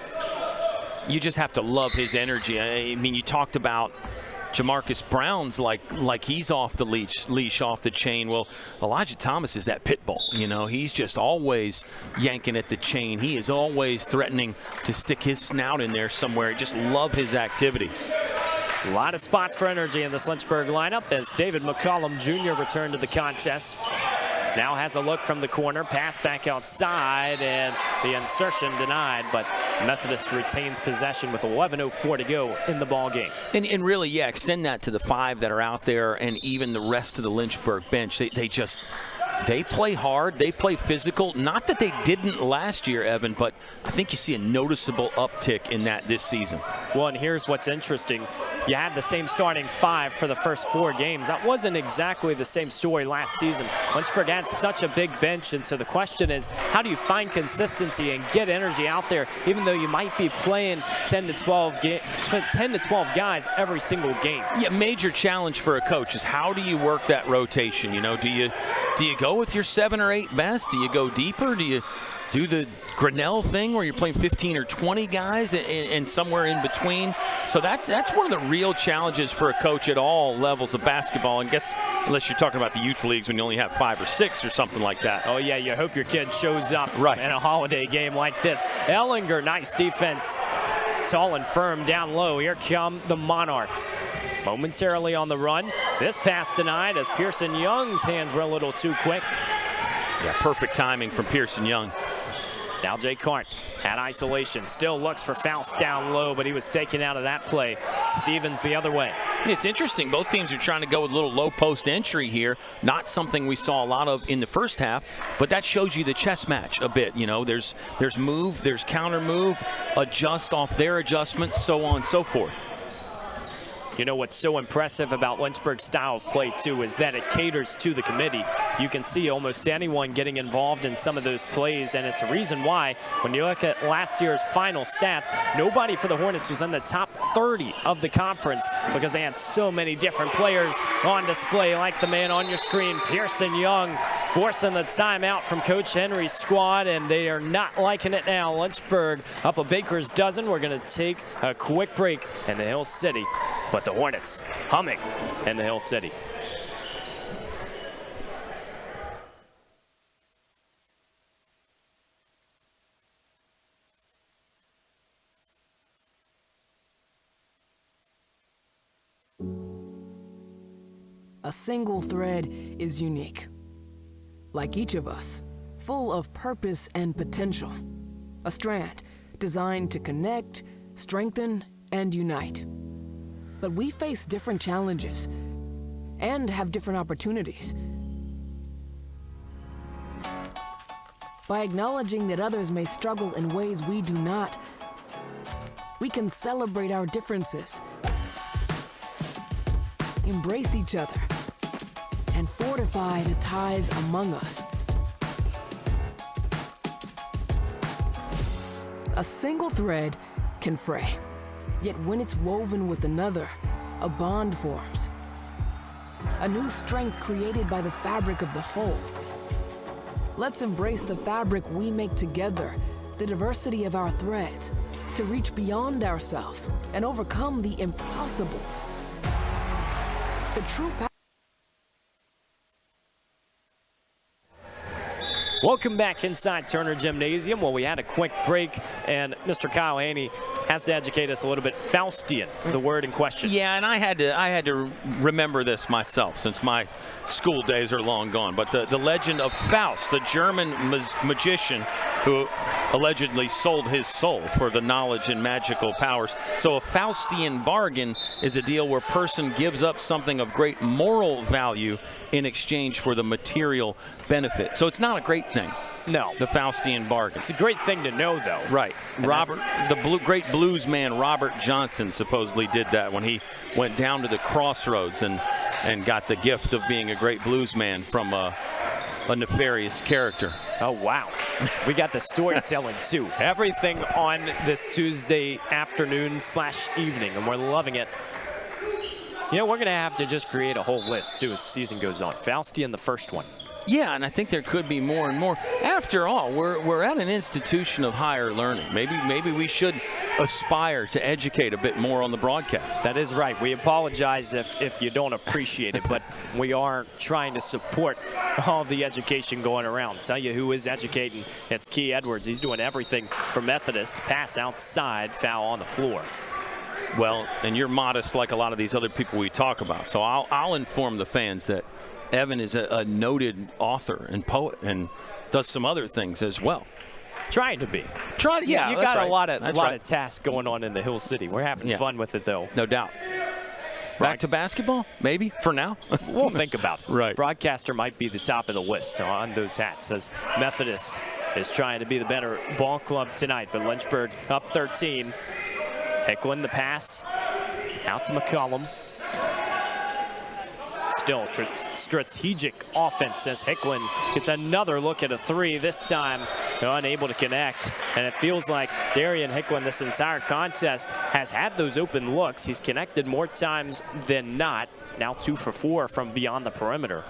You just have to love his energy. I mean, you talked about Jamarcus Brown's like he's off the leash, off the chain. Well, Elijah Thomas is that pit bull. You know, he's just always yanking at the chain. He is always threatening to stick his snout in there somewhere. Just love his activity. A lot of spots for energy in this Lynchburg lineup as David McCollum Jr. returned to the contest. Now has a look from the corner, pass back outside, and the insertion denied, but Methodist retains possession with 11:04 to go in the ball game. And really, yeah, extend that to the 5 that are out there and even the rest of the Lynchburg bench. They play hard, they play physical. Not that they didn't last year, Evan, but I think you see a noticeable uptick in that this season. Well, and here's what's interesting. You had the same starting 5 for the first 4 games. That wasn't exactly the same story last season. Lynchburg had such a big bench, and so the question is, how do you find consistency and get energy out there, even though you might be playing 10 to 12 guys every single game? Yeah, major challenge for a coach is how do you work that rotation? You know, do you go with your 7 or 8 best? Do you go deeper? Do you do the Grinnell thing where you're playing 15 or 20 guys and somewhere in between? So that's one of the real challenges for a coach at all levels of basketball. And guess unless you're talking about the youth leagues when you only have 5 or 6 or something like that. Oh yeah, you hope your kid shows up in a holiday game like this. Ellinger, nice defense. Tall and firm down low. Here come the Monarchs. Momentarily on the run. This pass denied as Pearson Young's hands were a little too quick. Yeah, perfect timing from Pearson Young. Now Jay Cart at isolation. Still looks for Faust down low, but he was taken out of that play. Stevens the other way. It's interesting. Both teams are trying to go with a little low post entry here. Not something we saw a lot of in the first half, but that shows you the chess match a bit. You know, there's move, there's counter move, adjust off their adjustments, so on and so forth. You know what's so impressive about Lynchburg's style of play, too, is that it caters to the committee. You can see almost anyone getting involved in some of those plays, and it's a reason why, when you look at last year's final stats, nobody for the Hornets was in the top 30 of the conference because they had so many different players on display, like the man on your screen, Pearson Young, forcing the timeout from Coach Henry's squad, and they are not liking it now. Lynchburg up a baker's dozen. We're going to take a quick break in the Hill City. But the Hornets humming in the Hill City. A single thread is unique. Like each of us, full of purpose and potential. A strand designed to connect, strengthen, and unite. But we face different challenges and have different opportunities. By acknowledging that others may struggle in ways we do not, we can celebrate our differences, embrace each other, and fortify the ties among us. A single thread can fray. Yet when it's woven with another, a bond forms. A new strength created by the fabric of the whole. Let's embrace the fabric we make together, the diversity of our threads, to reach beyond ourselves and overcome the impossible. The true power. Welcome back inside Turner Gymnasium. Well, we had a quick break, and Mr. Kyle Haney has to educate us a little bit. Faustian, the word in question. Yeah, and I had to remember this myself since my school days are long gone. But the legend of Faust, a German magician who allegedly sold his soul for the knowledge and magical powers. So a Faustian bargain is a deal where a person gives up something of great moral value in exchange for the material benefit. So it's not a great thing. No. The Faustian bargain. It's a great thing to know, though. Right. Great blues man Robert Johnson supposedly did that when he went down to the crossroads and got the gift of being a great blues man from a nefarious character. Oh, wow. We got the storytelling, too. Everything on this Tuesday afternoon/evening, and we're loving it. You know, we're going to have to just create a whole list, too, as the season goes on. Faustian, the first one. Yeah, and I think there could be more and more. After all, we're at an institution of higher learning. Maybe we should aspire to educate a bit more on the broadcast. That is right. We apologize if you don't appreciate it, but we are trying to support all the education going around. Tell you who is educating. It's Key Edwards. He's doing everything for Methodist. Pass outside, foul on the floor. Well, and you're modest like a lot of these other people we talk about. So I'll inform the fans that Evan is a noted author and poet and does some other things as well. Trying to be. Yeah, you got a lot of tasks going on in the Hill City. We're having fun with it, though. No doubt. Back to basketball, maybe, for now? We'll think about it. Right. Broadcaster might be the top of the list on those hats, as Methodist is trying to be the better ball club tonight. But Lynchburg up 13. Hicklin, the pass out to McCollum. Still strategic offense as Hicklin gets another look at a three. This time unable to connect, and it feels like Darian Hicklin this entire contest has had those open looks. He's connected more times than not. Now 2 for 4 from beyond the perimeter.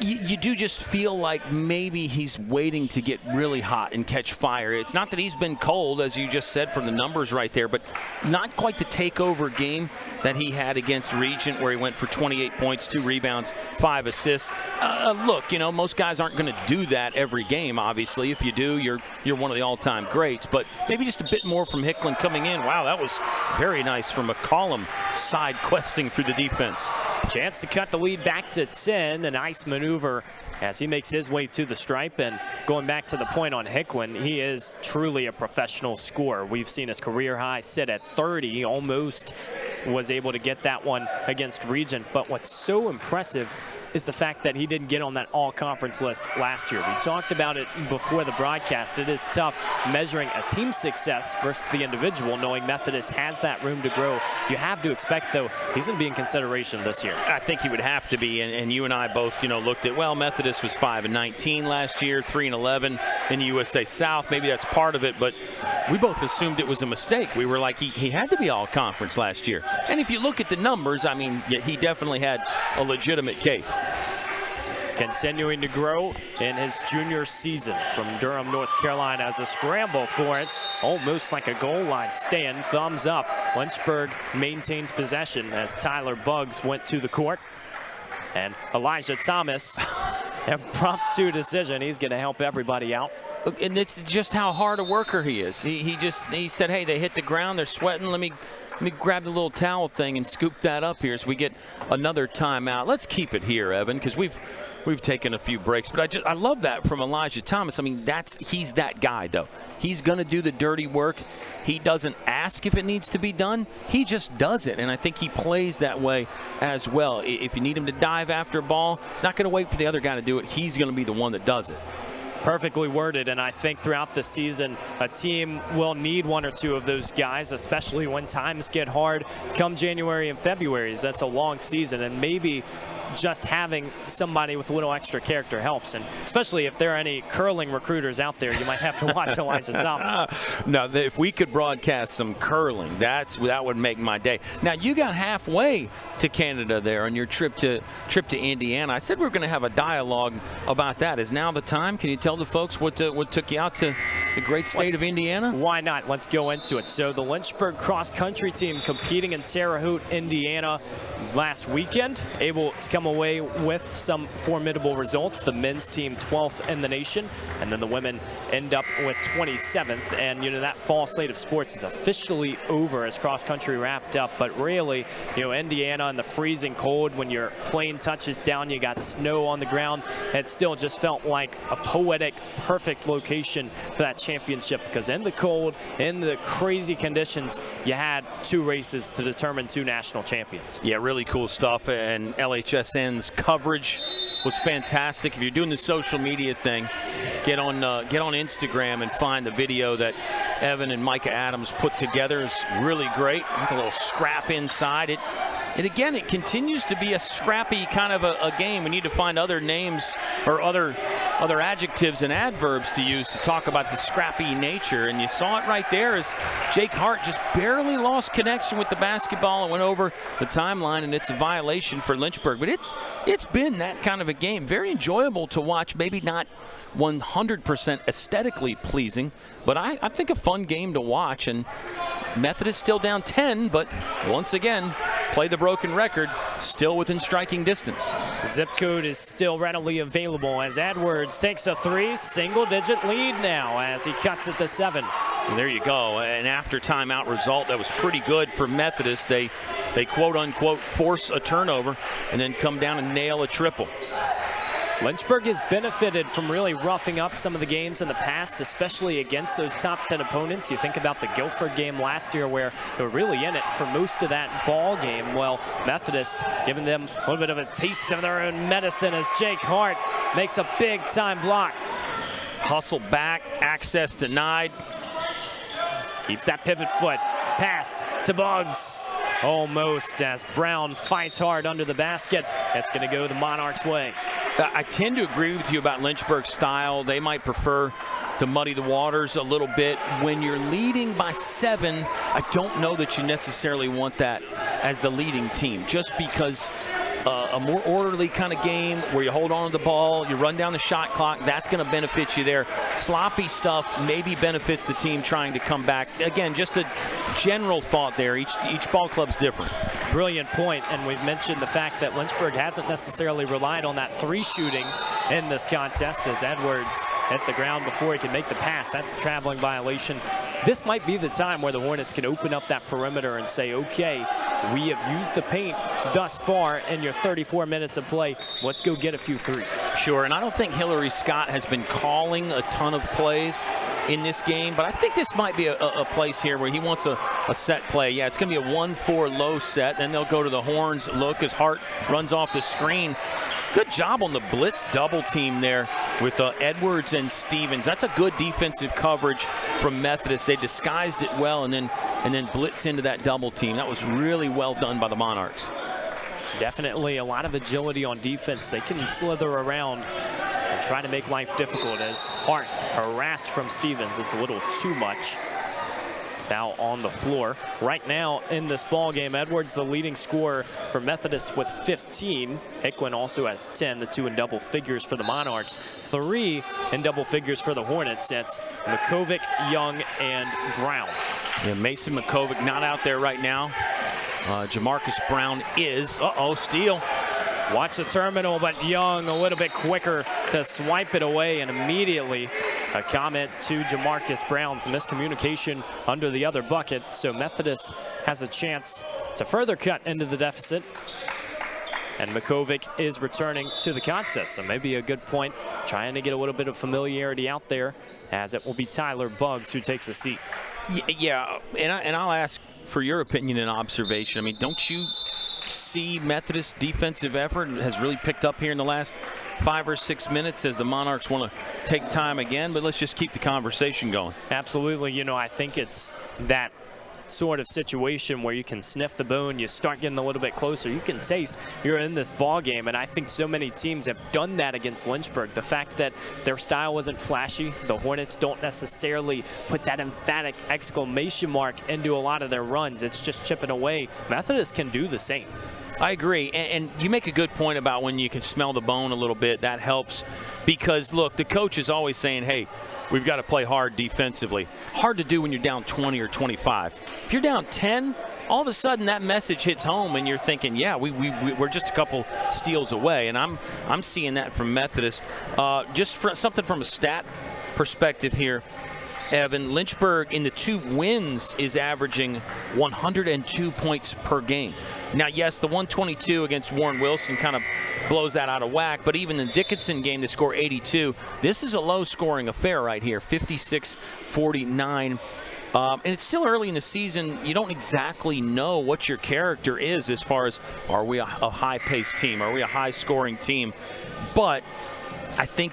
You do just feel like maybe he's waiting to get really hot and catch fire. It's not that he's been cold, as you just said from the numbers right there, but not quite the takeover game that he had against Regent, where he went for 28 points, 2 rebounds, 5 assists. Look, most guys aren't going to do that every game, obviously. If you do, you're one of the all-time greats. But maybe just a bit more from Hicklin coming in. Wow, that was very nice from McCollum, side questing through the defense. Chance to cut the lead back to 10. A nice maneuver as he makes his way to the stripe. And going back to the point on Hicklin, he is truly a professional scorer. We've seen his career high sit at 30, almost was able to get that one against Regent. But what's so impressive is the fact that he didn't get on that all-conference list last year. We talked about it before the broadcast. It is tough measuring a team success versus the individual, knowing Methodist has that room to grow. You have to expect, though, he's going to be in consideration this year. I think he would have to be, and you and I both, looked at, well, Methodist was 5-19 last year, 3-11 in the USA South. Maybe that's part of it, but we both assumed it was a mistake. We were like, he had to be all-conference last year. And if you look at the numbers, I mean, he definitely had a legitimate case. Continuing to grow in his junior season from Durham, North Carolina, as a scramble for it, almost like a goal line stand. Thumbs up. Lynchburg maintains possession as Tyler Buggs went to the court. And Elijah Thomas, impromptu decision. He's going to help everybody out. And it's just how hard a worker he is. He said, hey, they hit the ground, they're sweating. Let me grab the little towel thing and scoop that up here as we get another timeout. Let's keep it here, Evan, because we've taken a few breaks. But I love that from Elijah Thomas. I mean, he's that guy, though. He's going to do the dirty work. He doesn't ask if it needs to be done. He just does it, and I think he plays that way as well. If you need him to dive after a ball, he's not going to wait for the other guy to do it. He's going to be the one that does it. Perfectly worded, and I think throughout the season, a team will need one or two of those guys, especially when times get hard come January and February. That's a long season, and maybe just having somebody with a little extra character helps. And especially if there are any curling recruiters out there, you might have to watch Elijah Thomas. Now, if we could broadcast some curling, that would make my day. Now, you got halfway to Canada there on your trip to Indiana. I said we were going to have a dialogue about that. Is now the time? Can you tell the folks what took you out to the great state of Indiana? Why not? Let's go into it. So the Lynchburg cross-country team competing in Terre Haute, Indiana last weekend, able to come away with some formidable results. The men's team 12th in the nation, and then the women end up with 27th. And that fall slate of sports is officially over as cross-country wrapped up. But really, Indiana in the freezing cold, when your plane touches down, you got snow on the ground. It still just felt like a poetic, perfect location for that championship, because in the cold, in the crazy conditions, you had 2 races to determine 2 national champions. Yeah, really cool stuff, and LHSN's coverage was fantastic. If you're doing the social media thing, get on Instagram and find the video that Evan and Micah Adams put together. It's really great. There's a little scrap inside it. And again, it continues to be a scrappy kind of a game. We need to find other names or other adjectives and adverbs to use to talk about the scrappy nature. And you saw it right there as Jake Hart just barely lost connection with the basketball and went over the timeline, and it's a violation for Lynchburg. But it's been that kind of a game. Very enjoyable to watch, maybe not 100% aesthetically pleasing, but I think a fun game to watch. And Methodist still down 10, but once again, play the broken record, still within striking distance. Zip code is still readily available as Edwards takes a 3, single-digit lead now as he cuts it to 7. Well, there you go. An after timeout result that was pretty good for Methodist. They they quote-unquote force a turnover and then come down and nail a triple. Lynchburg has benefited from really roughing up some of the games in the past, especially against those top 10 opponents. You think about the Guilford game last year where they were really in it for most of that ball game. Well, Methodist giving them a little bit of a taste of their own medicine as Jake Hart makes a big-time block. Hustle back, access denied. Keeps that pivot foot. Pass to Buggs. Almost as Brown fights hard under the basket. That's going to go the Monarchs' way. I tend to agree with you about Lynchburg's style. They might prefer to muddy the waters a little bit. When you're leading by 7, I don't know that you necessarily want that as the leading team, just because a more orderly kind of game where you hold on to the ball, you run down the shot clock, that's going to benefit you there. Sloppy stuff maybe benefits the team trying to come back. Again, just a general thought there. Each ball club's different. Brilliant point, and we've mentioned the fact that Lynchburg hasn't necessarily relied on that 3 shooting in this contest as Edwards hit the ground before he can make the pass. That's a traveling violation. This might be the time where the Hornets can open up that perimeter and say, okay, we have used the paint thus far in your 34 minutes of play. Let's go get a few threes. Sure, and I don't think Hillary Scott has been calling a ton of plays in this game, but I think this might be a place here where he wants a set play. Yeah, it's going to be a 1-4 low set. Then they'll go to the horns look as Hart runs off the screen. Good job on the blitz double team there with Edwards and Stevens. That's a good defensive coverage from Methodist. They disguised it well and then blitz into that double team. That was really well done by the Monarchs. Definitely a lot of agility on defense. They can slither around and try to make life difficult as Hart harassed from Stevens. It's a little too much. Foul on the floor. Right now in this ball game, Edwards the leading scorer for Methodist with 15. Hicklin also has 10, the 2 in double figures for the Monarchs. 3 in double figures for the Hornets. It's Makovic, Young, and Brown. Yeah, Mason Makovic not out there right now. Jamarcus Brown is. Steal. Watch the terminal, but Young a little bit quicker to swipe it away, and immediately a comment to Jamarcus Brown's miscommunication under the other bucket. So Methodist has a chance to further cut into the deficit. And Makovic is returning to the contest. So maybe a good point, trying to get a little bit of familiarity out there, as it will be Tyler Buggs who takes a seat. Yeah, and I'll ask for your opinion and observation. I mean, don't you see Methodist defensive effort has really picked up here in the last 5 or 6 minutes as the Monarchs want to take time again? But let's just keep the conversation going. Absolutely. You know, I think it's that sort of situation where you can sniff the bone, you start getting a little bit closer, you can taste you're in this ball game, and I think so many teams have done that against Lynchburg. The fact that their style wasn't flashy, the Hornets don't necessarily put that emphatic exclamation mark into a lot of their runs. It's just chipping away. Methodist can do the same. I agree, and you make a good point about when you can smell the bone a little bit. That helps because, look, the coach is always saying, hey, we've got to play hard defensively. Hard to do when you're down 20 or 25. If you're down 10, all of a sudden that message hits home and you're thinking, yeah, we're just a couple steals away. And I'm seeing that from Methodist. Just something from a stat perspective here, Evan, Lynchburg in the 2 wins is averaging 102 points per game. Now, yes, the 122 against Warren Wilson kind of blows that out of whack, but even the Dickinson game, they score 82. This is a low-scoring affair right here, 56-49. And it's still early in the season. You don't exactly know what your character is as far as, are we a high-paced team? Are we a high-scoring team? But I think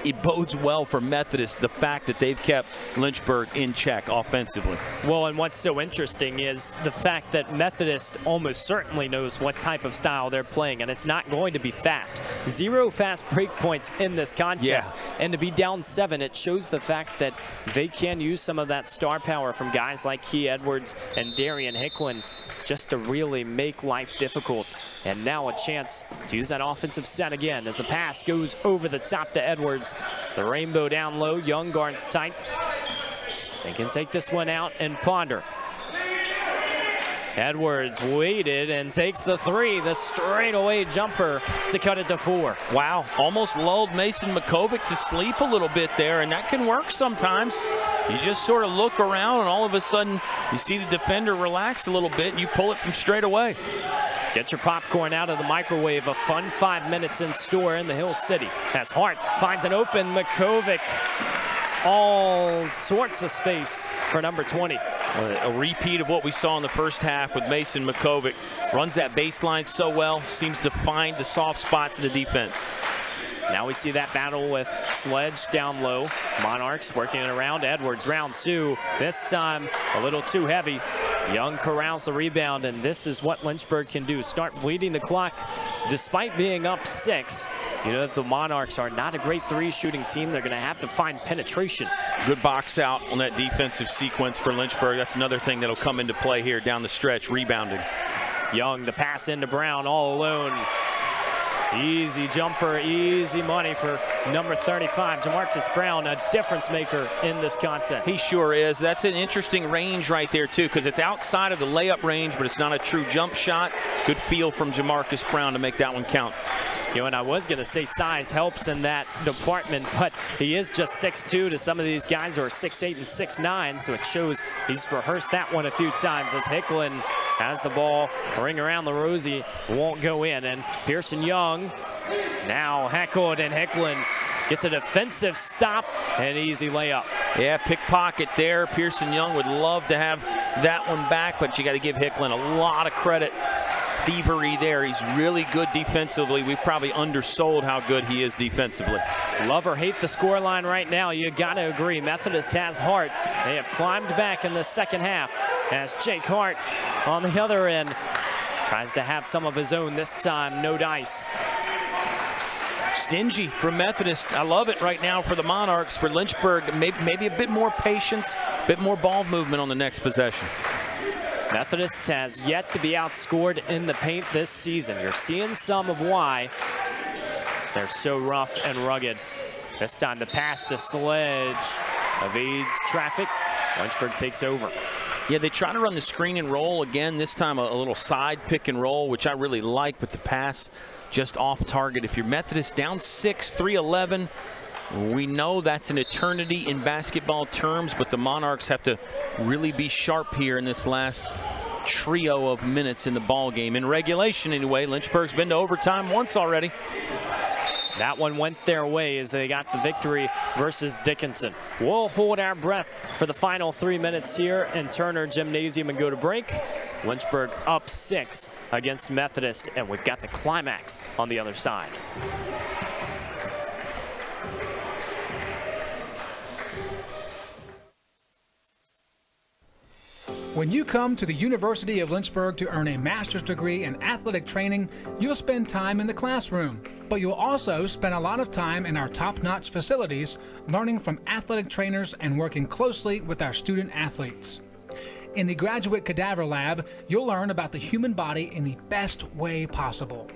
it bodes well for Methodist, the fact that they've kept Lynchburg in check offensively. Well, and what's so interesting is the fact that Methodist almost certainly knows what type of style they're playing, and it's not going to be fast. 0 fast break points in this contest. Yeah. And to be down 7, it shows the fact that they can use some of that star power from guys like Key Edwards and Darian Hicklin just to really make life difficult. And now a chance to use that offensive set again as the pass goes over the top to Edwards. The rainbow down low, Young guards tight. They can take this one out and ponder. Edwards waited and takes the three, the straightaway jumper to cut it to 4. Wow, almost lulled Mason Makovic to sleep a little bit there, and that can work sometimes. You just sort of look around and all of a sudden you see the defender relax a little bit and you pull it from straight away. Get your popcorn out of the microwave. A fun 5 minutes in store in the Hill City as Hart finds an open Makovic. All sorts of space for number 20. A repeat of what we saw in the first half with Mason Makovic. Runs that baseline so well, seems to find the soft spots in the defense. Now we see that battle with Sledge down low. Monarchs working it around. Edwards, round 2. This time a little too heavy. Young corrals the rebound, and this is what Lynchburg can do. Start bleeding the clock despite being up 6. You know that the Monarchs are not a great 3-shooting team. They're going to have to find penetration. Good box out on that defensive sequence for Lynchburg. That's another thing that'll come into play here down the stretch, rebounding. Young, the pass into Brown all alone. Easy jumper, easy money for number 35, Jamarcus Brown, a difference maker in this contest. He sure is. That's an interesting range right there, too, because it's outside of the layup range, but it's not a true jump shot. Good feel from Jamarcus Brown to make that one count. You know, and I was going to say size helps in that department, but he is just 6'2" to some of these guys who are 6'8" and 6'9", so it shows he's rehearsed that one a few times as Hicklin has the ball, ring around the rosy, won't go in, and Pearson Young now heckled, and Hicklin gets a defensive stop and easy layup. Yeah, pickpocket there. Pearson Young would love to have that one back, but you got to give Hicklin a lot of credit. Thievery there. He's really good defensively. We've probably undersold how good he is defensively. Love or hate the scoreline right now. You got to agree. Methodist has Hart. They have climbed back in the second half as Jake Hart on the other end tries to have some of his own this time. No dice. Stingy from Methodist. I love it right now for the Monarchs. For Lynchburg, maybe a bit more patience, a bit more ball movement on the next possession. Methodist has yet to be outscored in the paint this season. You're seeing some of why they're so rough and rugged. This time the pass to Sledge evades traffic. Lynchburg takes over. Yeah, they try to run the screen and roll again. This time a little side pick and roll, which I really like, but the pass just off target. If you're Methodist down 6, 3-11, we know that's an eternity in basketball terms, but the Monarchs have to really be sharp here in this last trio of minutes in the ball game. In regulation anyway, Lynchburg's been to overtime once already. That one went their way as they got the victory versus Dickinson. We'll hold our breath for the final 3 minutes here in Turner Gymnasium and go to break. Lynchburg up 6 against Methodist, and we've got the climax on the other side. When you come to the University of Lynchburg to earn a master's degree in athletic training, you'll spend time in the classroom, but you'll also spend a lot of time in our top-notch facilities, learning from athletic trainers and working closely with our student athletes. In the Graduate Cadaver Lab, you'll learn about the human body in the best way possible,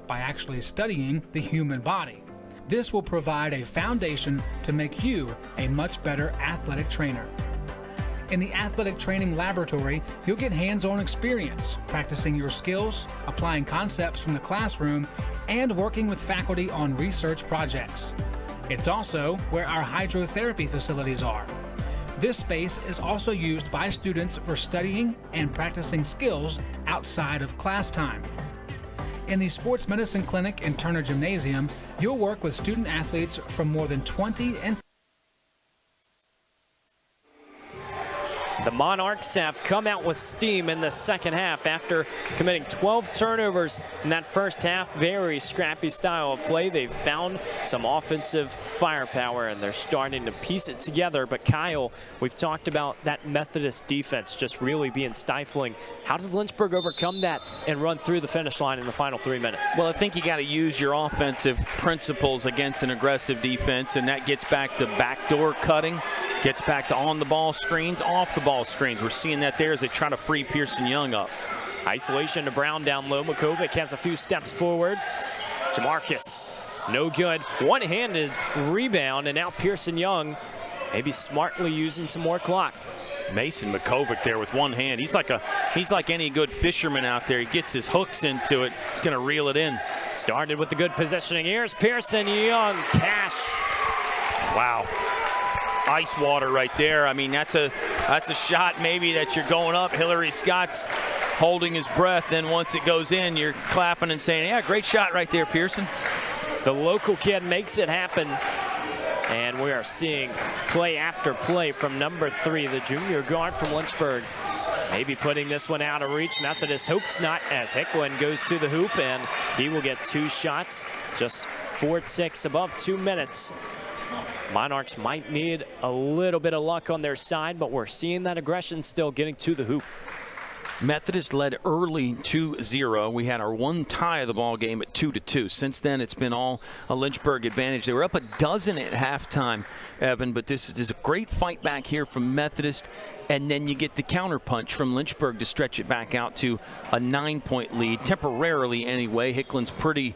by actually studying the human body. This will provide a foundation to make you a much better athletic trainer. In the Athletic Training Laboratory, you'll get hands-on experience, practicing your skills, applying concepts from the classroom, and working with faculty on research projects. It's also where our hydrotherapy facilities are. This space is also used by students for studying and practicing skills outside of class time. In the Sports Medicine Clinic in Turner Gymnasium, you'll work with student athletes from more than 20 institutions. The Monarchs have come out with steam in the second half after committing 12 turnovers in that first half. Very scrappy style of play. They've found some offensive firepower and they're starting to piece it together. But Kyle, we've talked about that Methodist defense just really being stifling. How does Lynchburg overcome that and run through the finish line in the final 3 minutes? Well, I think you got to use your offensive principles against an aggressive defense, and that gets back to backdoor cutting. Gets back to on-the-ball screens, off-the-ball screens. We're seeing that there as they try to free Pearson Young up. Isolation to Brown down low. Makovic has a few steps forward. Jamarcus, no good. One-handed rebound, and now Pearson Young maybe smartly using some more clock. Mason McCovic there with one hand. He's like any good fisherman out there. He gets his hooks into it. He's going to reel it in. Started with the good positioning. Here's Pearson Young. Cash. Wow. Ice water right there. I mean, that's a shot maybe that you're going up. Hillary Scott's holding his breath. Then once it goes in, you're clapping and saying, yeah, great shot right there, Pearson. The local kid makes it happen. And we are seeing play after play from number 3, the junior guard from Lynchburg. Maybe putting this one out of reach. Methodist hopes not, as Hicklin goes to the hoop, and he will get 2 shots. Just 4 ticks above 2 minutes. Monarchs might need a little bit of luck on their side, but we're seeing that aggression still getting to the hoop. Methodist led early 2-0. We had our one tie of the ball game at 2-2. Since then, it's been all a Lynchburg advantage. They were up a dozen at halftime, Evan, but this is a great fight back here from Methodist, and then you get the counterpunch from Lynchburg to stretch it back out to a 9-point lead, temporarily anyway. Hicklin's pretty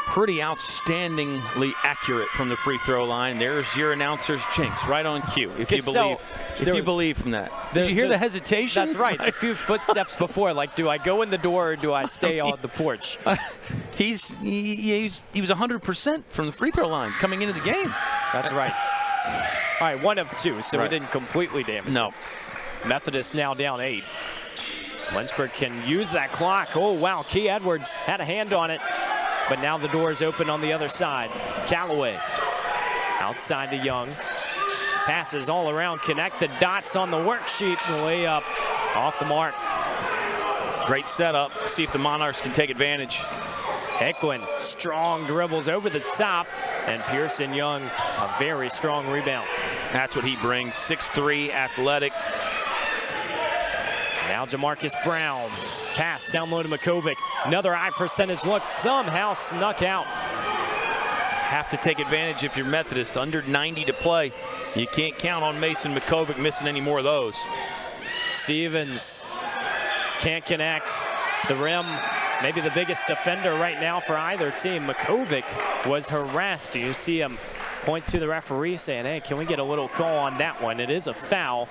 outstandingly accurate from the free throw line. There's your announcer's jinx right on cue, if you believe from that. Did you hear the hesitation? That's right. A few footsteps before, like, do I go in the door or do I stay on the porch? He was 100% from the free throw line coming into the game. That's right. All right, 1 of 2, so right. He didn't completely damage. No. Methodist now down 8. Lynchburg can use that clock. Oh, wow. Key Edwards had a hand on it. But now the door is open on the other side. Callaway outside to Young. Passes all around, connect the dots on the worksheet. The layup off the mark. Great setup. See if the Monarchs can take advantage. Hicklin, strong dribbles over the top. And Pearson Young, a very strong rebound. That's what he brings. 6'3", athletic. Now Jamarcus Brown. Pass down low to McCovic. Another high percentage look somehow snuck out. Have to take advantage if you're Methodist. Under 90 to play. You can't count on Mason McCovic missing any more of those. Stevens can't connect. The rim, maybe the biggest defender right now for either team. McCovic was harassed. You see him point to the referee saying, hey, can we get a little call on that one? It is a foul.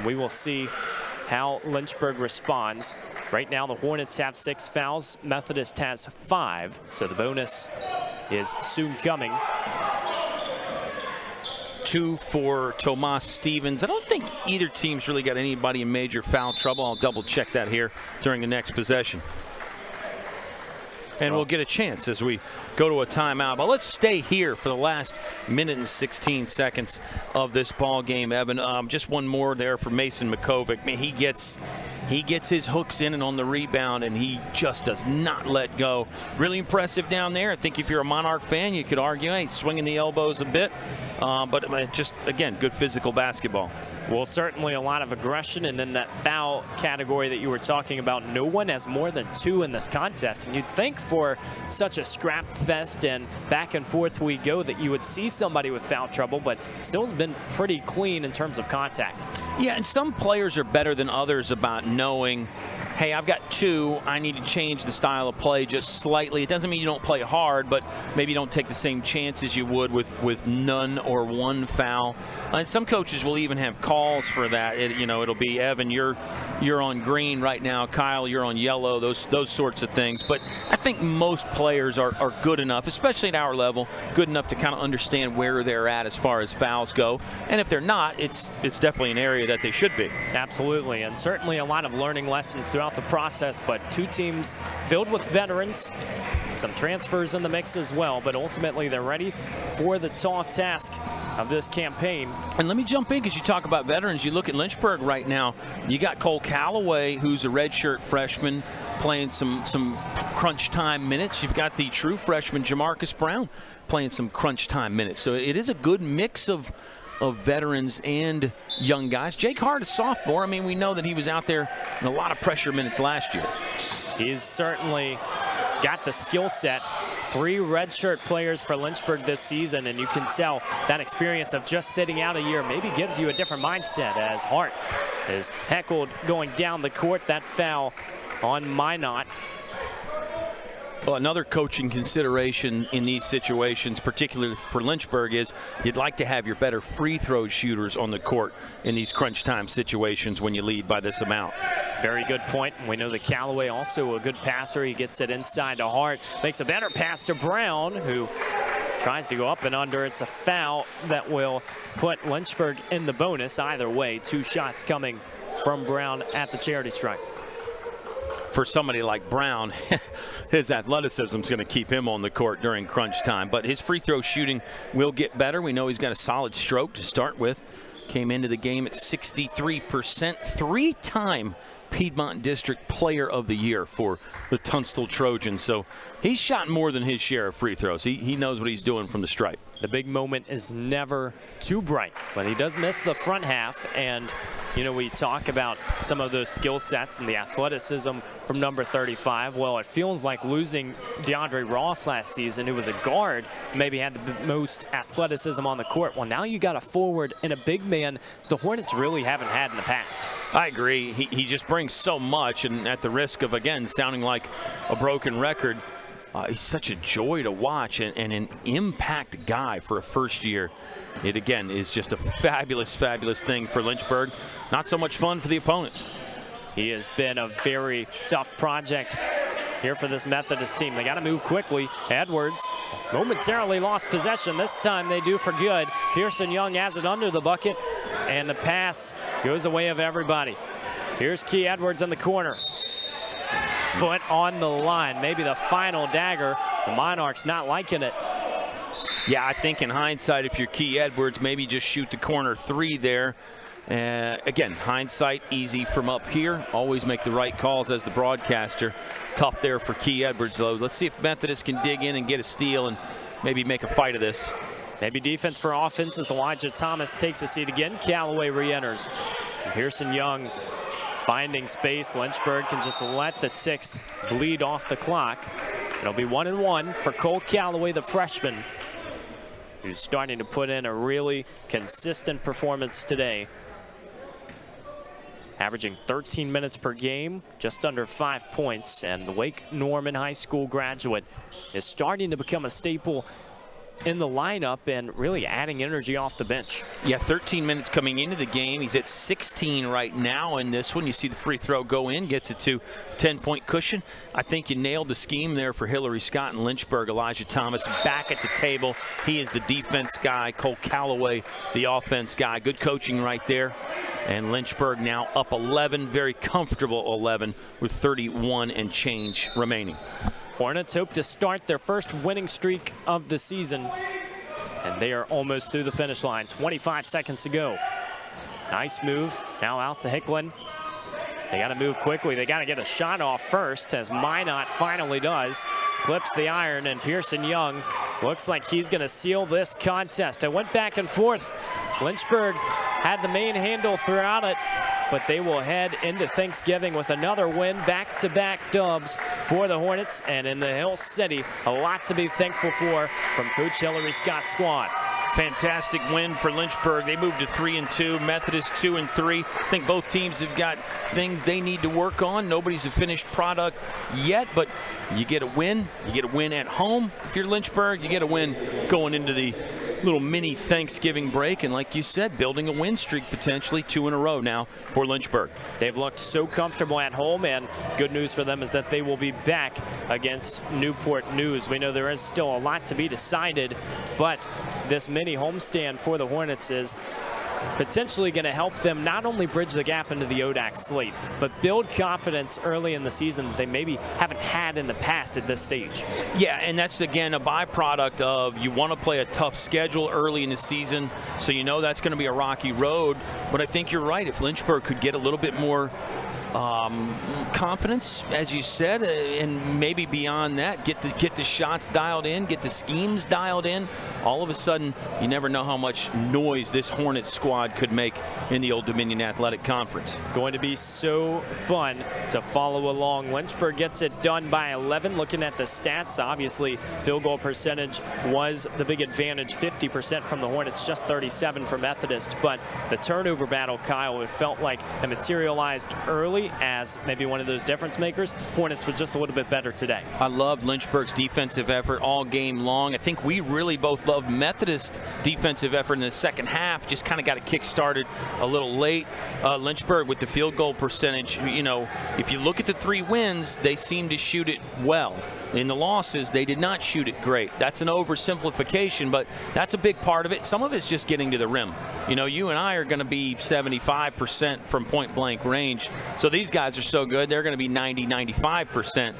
We will see how Lynchburg responds. Right now, the Hornets have 6 fouls. Methodist has 5, so the bonus is soon coming. 2 for Tomas Stevens. I don't think either team's really got anybody in major foul trouble. I'll double check that here during the next possession. And we'll get a chance as we go to a timeout. But let's stay here for the last minute and 16 seconds of this ball game, Evan. Just one more there for Mason McCovic. I mean, he gets his hooks in and on the rebound, and he just does not let go. Really impressive down there. I think if you're a Monarch fan, you could argue, hey, swinging the elbows a bit. But just, again, good physical basketball. Well, certainly a lot of aggression, and then that foul category that you were talking about, no one has more than 2 in this contest. And you'd think for such a scrap fest and back and forth we go that you would see somebody with foul trouble, but still has been pretty clean in terms of contact. Yeah, and some players are better than others about knowing, hey, I've got 2, I need to change the style of play just slightly. It doesn't mean you don't play hard, but maybe you don't take the same chances you would with none or 1 foul. And some coaches will even have calls for that. It'll be, Evan, you're on green right now. Kyle, you're on yellow, those sorts of things. But I think most players are good enough, especially at our level, good enough to kind of understand where they're at as far as fouls go. And if they're not, it's definitely an area that they should be. Absolutely, and certainly a lot of learning lessons throughout the process, but 2 teams filled with veterans, some transfers in the mix as well, but ultimately they're ready for the tall task of this campaign. And let me jump in, because you talk about veterans. You look at Lynchburg right now, you got Cole Callaway, who's a redshirt freshman, playing some crunch time minutes. You've got the true freshman Jamarcus Brown playing some crunch time minutes. So it is a good mix of veterans and young guys. Jake Hart, a sophomore. I mean, we know that he was out there in a lot of pressure minutes last year. He's certainly got the skill set. 3 redshirt players for Lynchburg this season, and you can tell that experience of just sitting out a year maybe gives you a different mindset, as Hart is heckled going down the court. That foul on Minot. Another coaching consideration in these situations, particularly for Lynchburg, is you'd like to have your better free throw shooters on the court in these crunch time situations when you lead by this amount. Very good point. We know that Callaway also a good passer. He gets it inside to Hart, makes a better pass to Brown, who tries to go up and under. It's a foul that will put Lynchburg in the bonus. Either way, 2 shots coming from Brown at the charity stripe. For somebody like Brown, his athleticism is going to keep him on the court during crunch time. But his free throw shooting will get better. We know he's got a solid stroke to start with. Came into the game at 63%, 3-time Piedmont District Player of the Year for the Tunstall Trojans. So he's shot more than his share of free throws. He knows what he's doing from the stripe. The big moment is never too bright, but he does miss the front half. And, you know, we talk about some of those skill sets and the athleticism from number 35. Well, it feels like losing DeAndre Ross last season, who was a guard, maybe had the most athleticism on the court. Well, now you got a forward and a big man the Hornets really haven't had in the past. I agree. He just brings so much, and at the risk of, again, sounding like a broken record, he's such a joy to watch and an impact guy for a first year. It, again, is just a fabulous, fabulous thing for Lynchburg. Not so much fun for the opponents. He has been a very tough project here for this Methodist team. They got to move quickly. Edwards momentarily lost possession. This time they do for good. Pearson Young has it under the bucket, and the pass goes away of everybody. Here's Key Edwards in the corner. Foot on the line, maybe the final dagger. The Monarchs not liking it. Yeah, I think in hindsight, if you're Key Edwards, maybe just shoot the corner 3 there. Again, hindsight, easy from up here. Always make the right calls as the broadcaster. Tough there for Key Edwards, though. Let's see if Methodist can dig in and get a steal and maybe make a fight of this. Maybe defense for offense as Elijah Thomas takes a seat again. Callaway re-enters. Pearson Young finding space. Lynchburg can just let the ticks bleed off the clock. It'll be 1-1 for Cole Callaway, the freshman, who's starting to put in a really consistent performance today. Averaging 13 minutes per game, just under 5 points, and the Wake Norman High School graduate is starting to become a staple in the lineup and really adding energy off the bench. Yeah, 13 minutes coming into the game. He's at 16 right now in this one. You see the free throw go in, gets it to 10-point cushion. I think you nailed the scheme there for Hillary Scott and Lynchburg. Elijah Thomas back at the table. He is the defense guy. Cole Callaway, the offense guy. Good coaching right there. And Lynchburg now up 11, very comfortable 11 with 31 and change remaining. Hornets hope to start their first winning streak of the season, and they are almost through the finish line. 25 seconds to go. Nice move. Now out to Hicklin. They got to move quickly. They got to get a shot off first, as Minot finally does. Clips the iron, and Pearson Young looks like he's going to seal this contest. It went back and forth. Lynchburg had the main handle throughout it, but they will head into Thanksgiving with another win, back-to-back dubs for the Hornets. And in the Hill City, a lot to be thankful for from Coach Hillary Scott's squad. Fantastic win for Lynchburg. They moved to 3-2, Methodist 2-3. I think both teams have got things they need to work on. Nobody's a finished product yet, but you get a win. You get a win at home. If you're Lynchburg, you get a win going into the little mini Thanksgiving break, and like you said, building a win streak potentially 2 in a row now for Lynchburg. They've looked so comfortable at home, and good news for them is that they will be back against Newport News. We know there is still a lot to be decided, but this mini homestand for the Hornets is potentially going to help them not only bridge the gap into the ODAC slate, but build confidence early in the season that they maybe haven't had in the past at this stage. Yeah, and that's, again, a byproduct of you want to play a tough schedule early in the season, so you know that's going to be a rocky road. But I think you're right. If Lynchburg could get a little bit more confidence, as you said, and maybe beyond that, get the shots dialed in, get the schemes dialed in, all of a sudden, you never know how much noise this Hornets squad could make in the Old Dominion Athletic Conference. Going to be so fun to follow along. Lynchburg gets it done by 11. Looking at the stats, obviously, field goal percentage was the big advantage. 50% from the Hornets, just 37 for Methodist. But the turnover battle, Kyle, it felt like it materialized early as maybe one of those difference makers. Hornets was just a little bit better today. I loved Lynchburg's defensive effort all game long. I think we really both loved Methodist defensive effort in the second half. Just kind of got it kick-started a little late. Lynchburg with the field goal percentage, you know, if you look at the 3 wins, they seem to shoot it well. In the losses, they did not shoot it great. That's an oversimplification, but that's a big part of it. Some of it's just getting to the rim. You know, you and I are going to be 75% from point-blank range. So these guys are so good, they're going to be 90, 95%.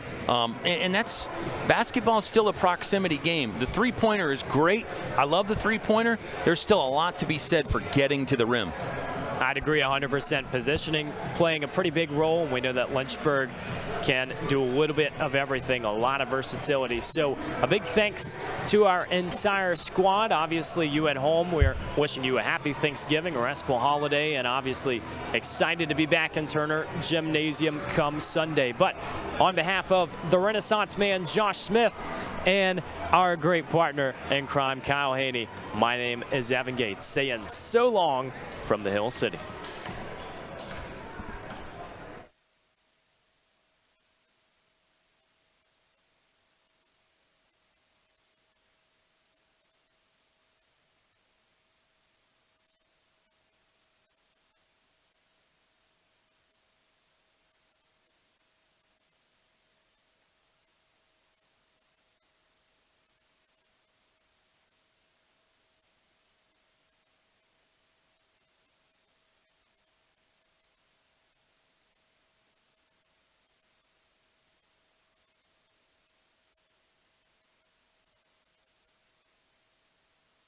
And that's, basketball is still a proximity game. The three-pointer is great. I love the three-pointer. There's still a lot to be said for getting to the rim. I'd agree 100%. Positioning playing a pretty big role. We know that Lynchburg can do a little bit of everything, a lot of versatility. So a big thanks to our entire squad. Obviously, you at home, we're wishing you a happy Thanksgiving, a restful holiday, and obviously excited to be back in Turner Gymnasium come Sunday. But on behalf of the Renaissance man, Josh Smith, and our great partner in crime, Kyle Haney, my name is Evan Gates, saying so long from the Hill City.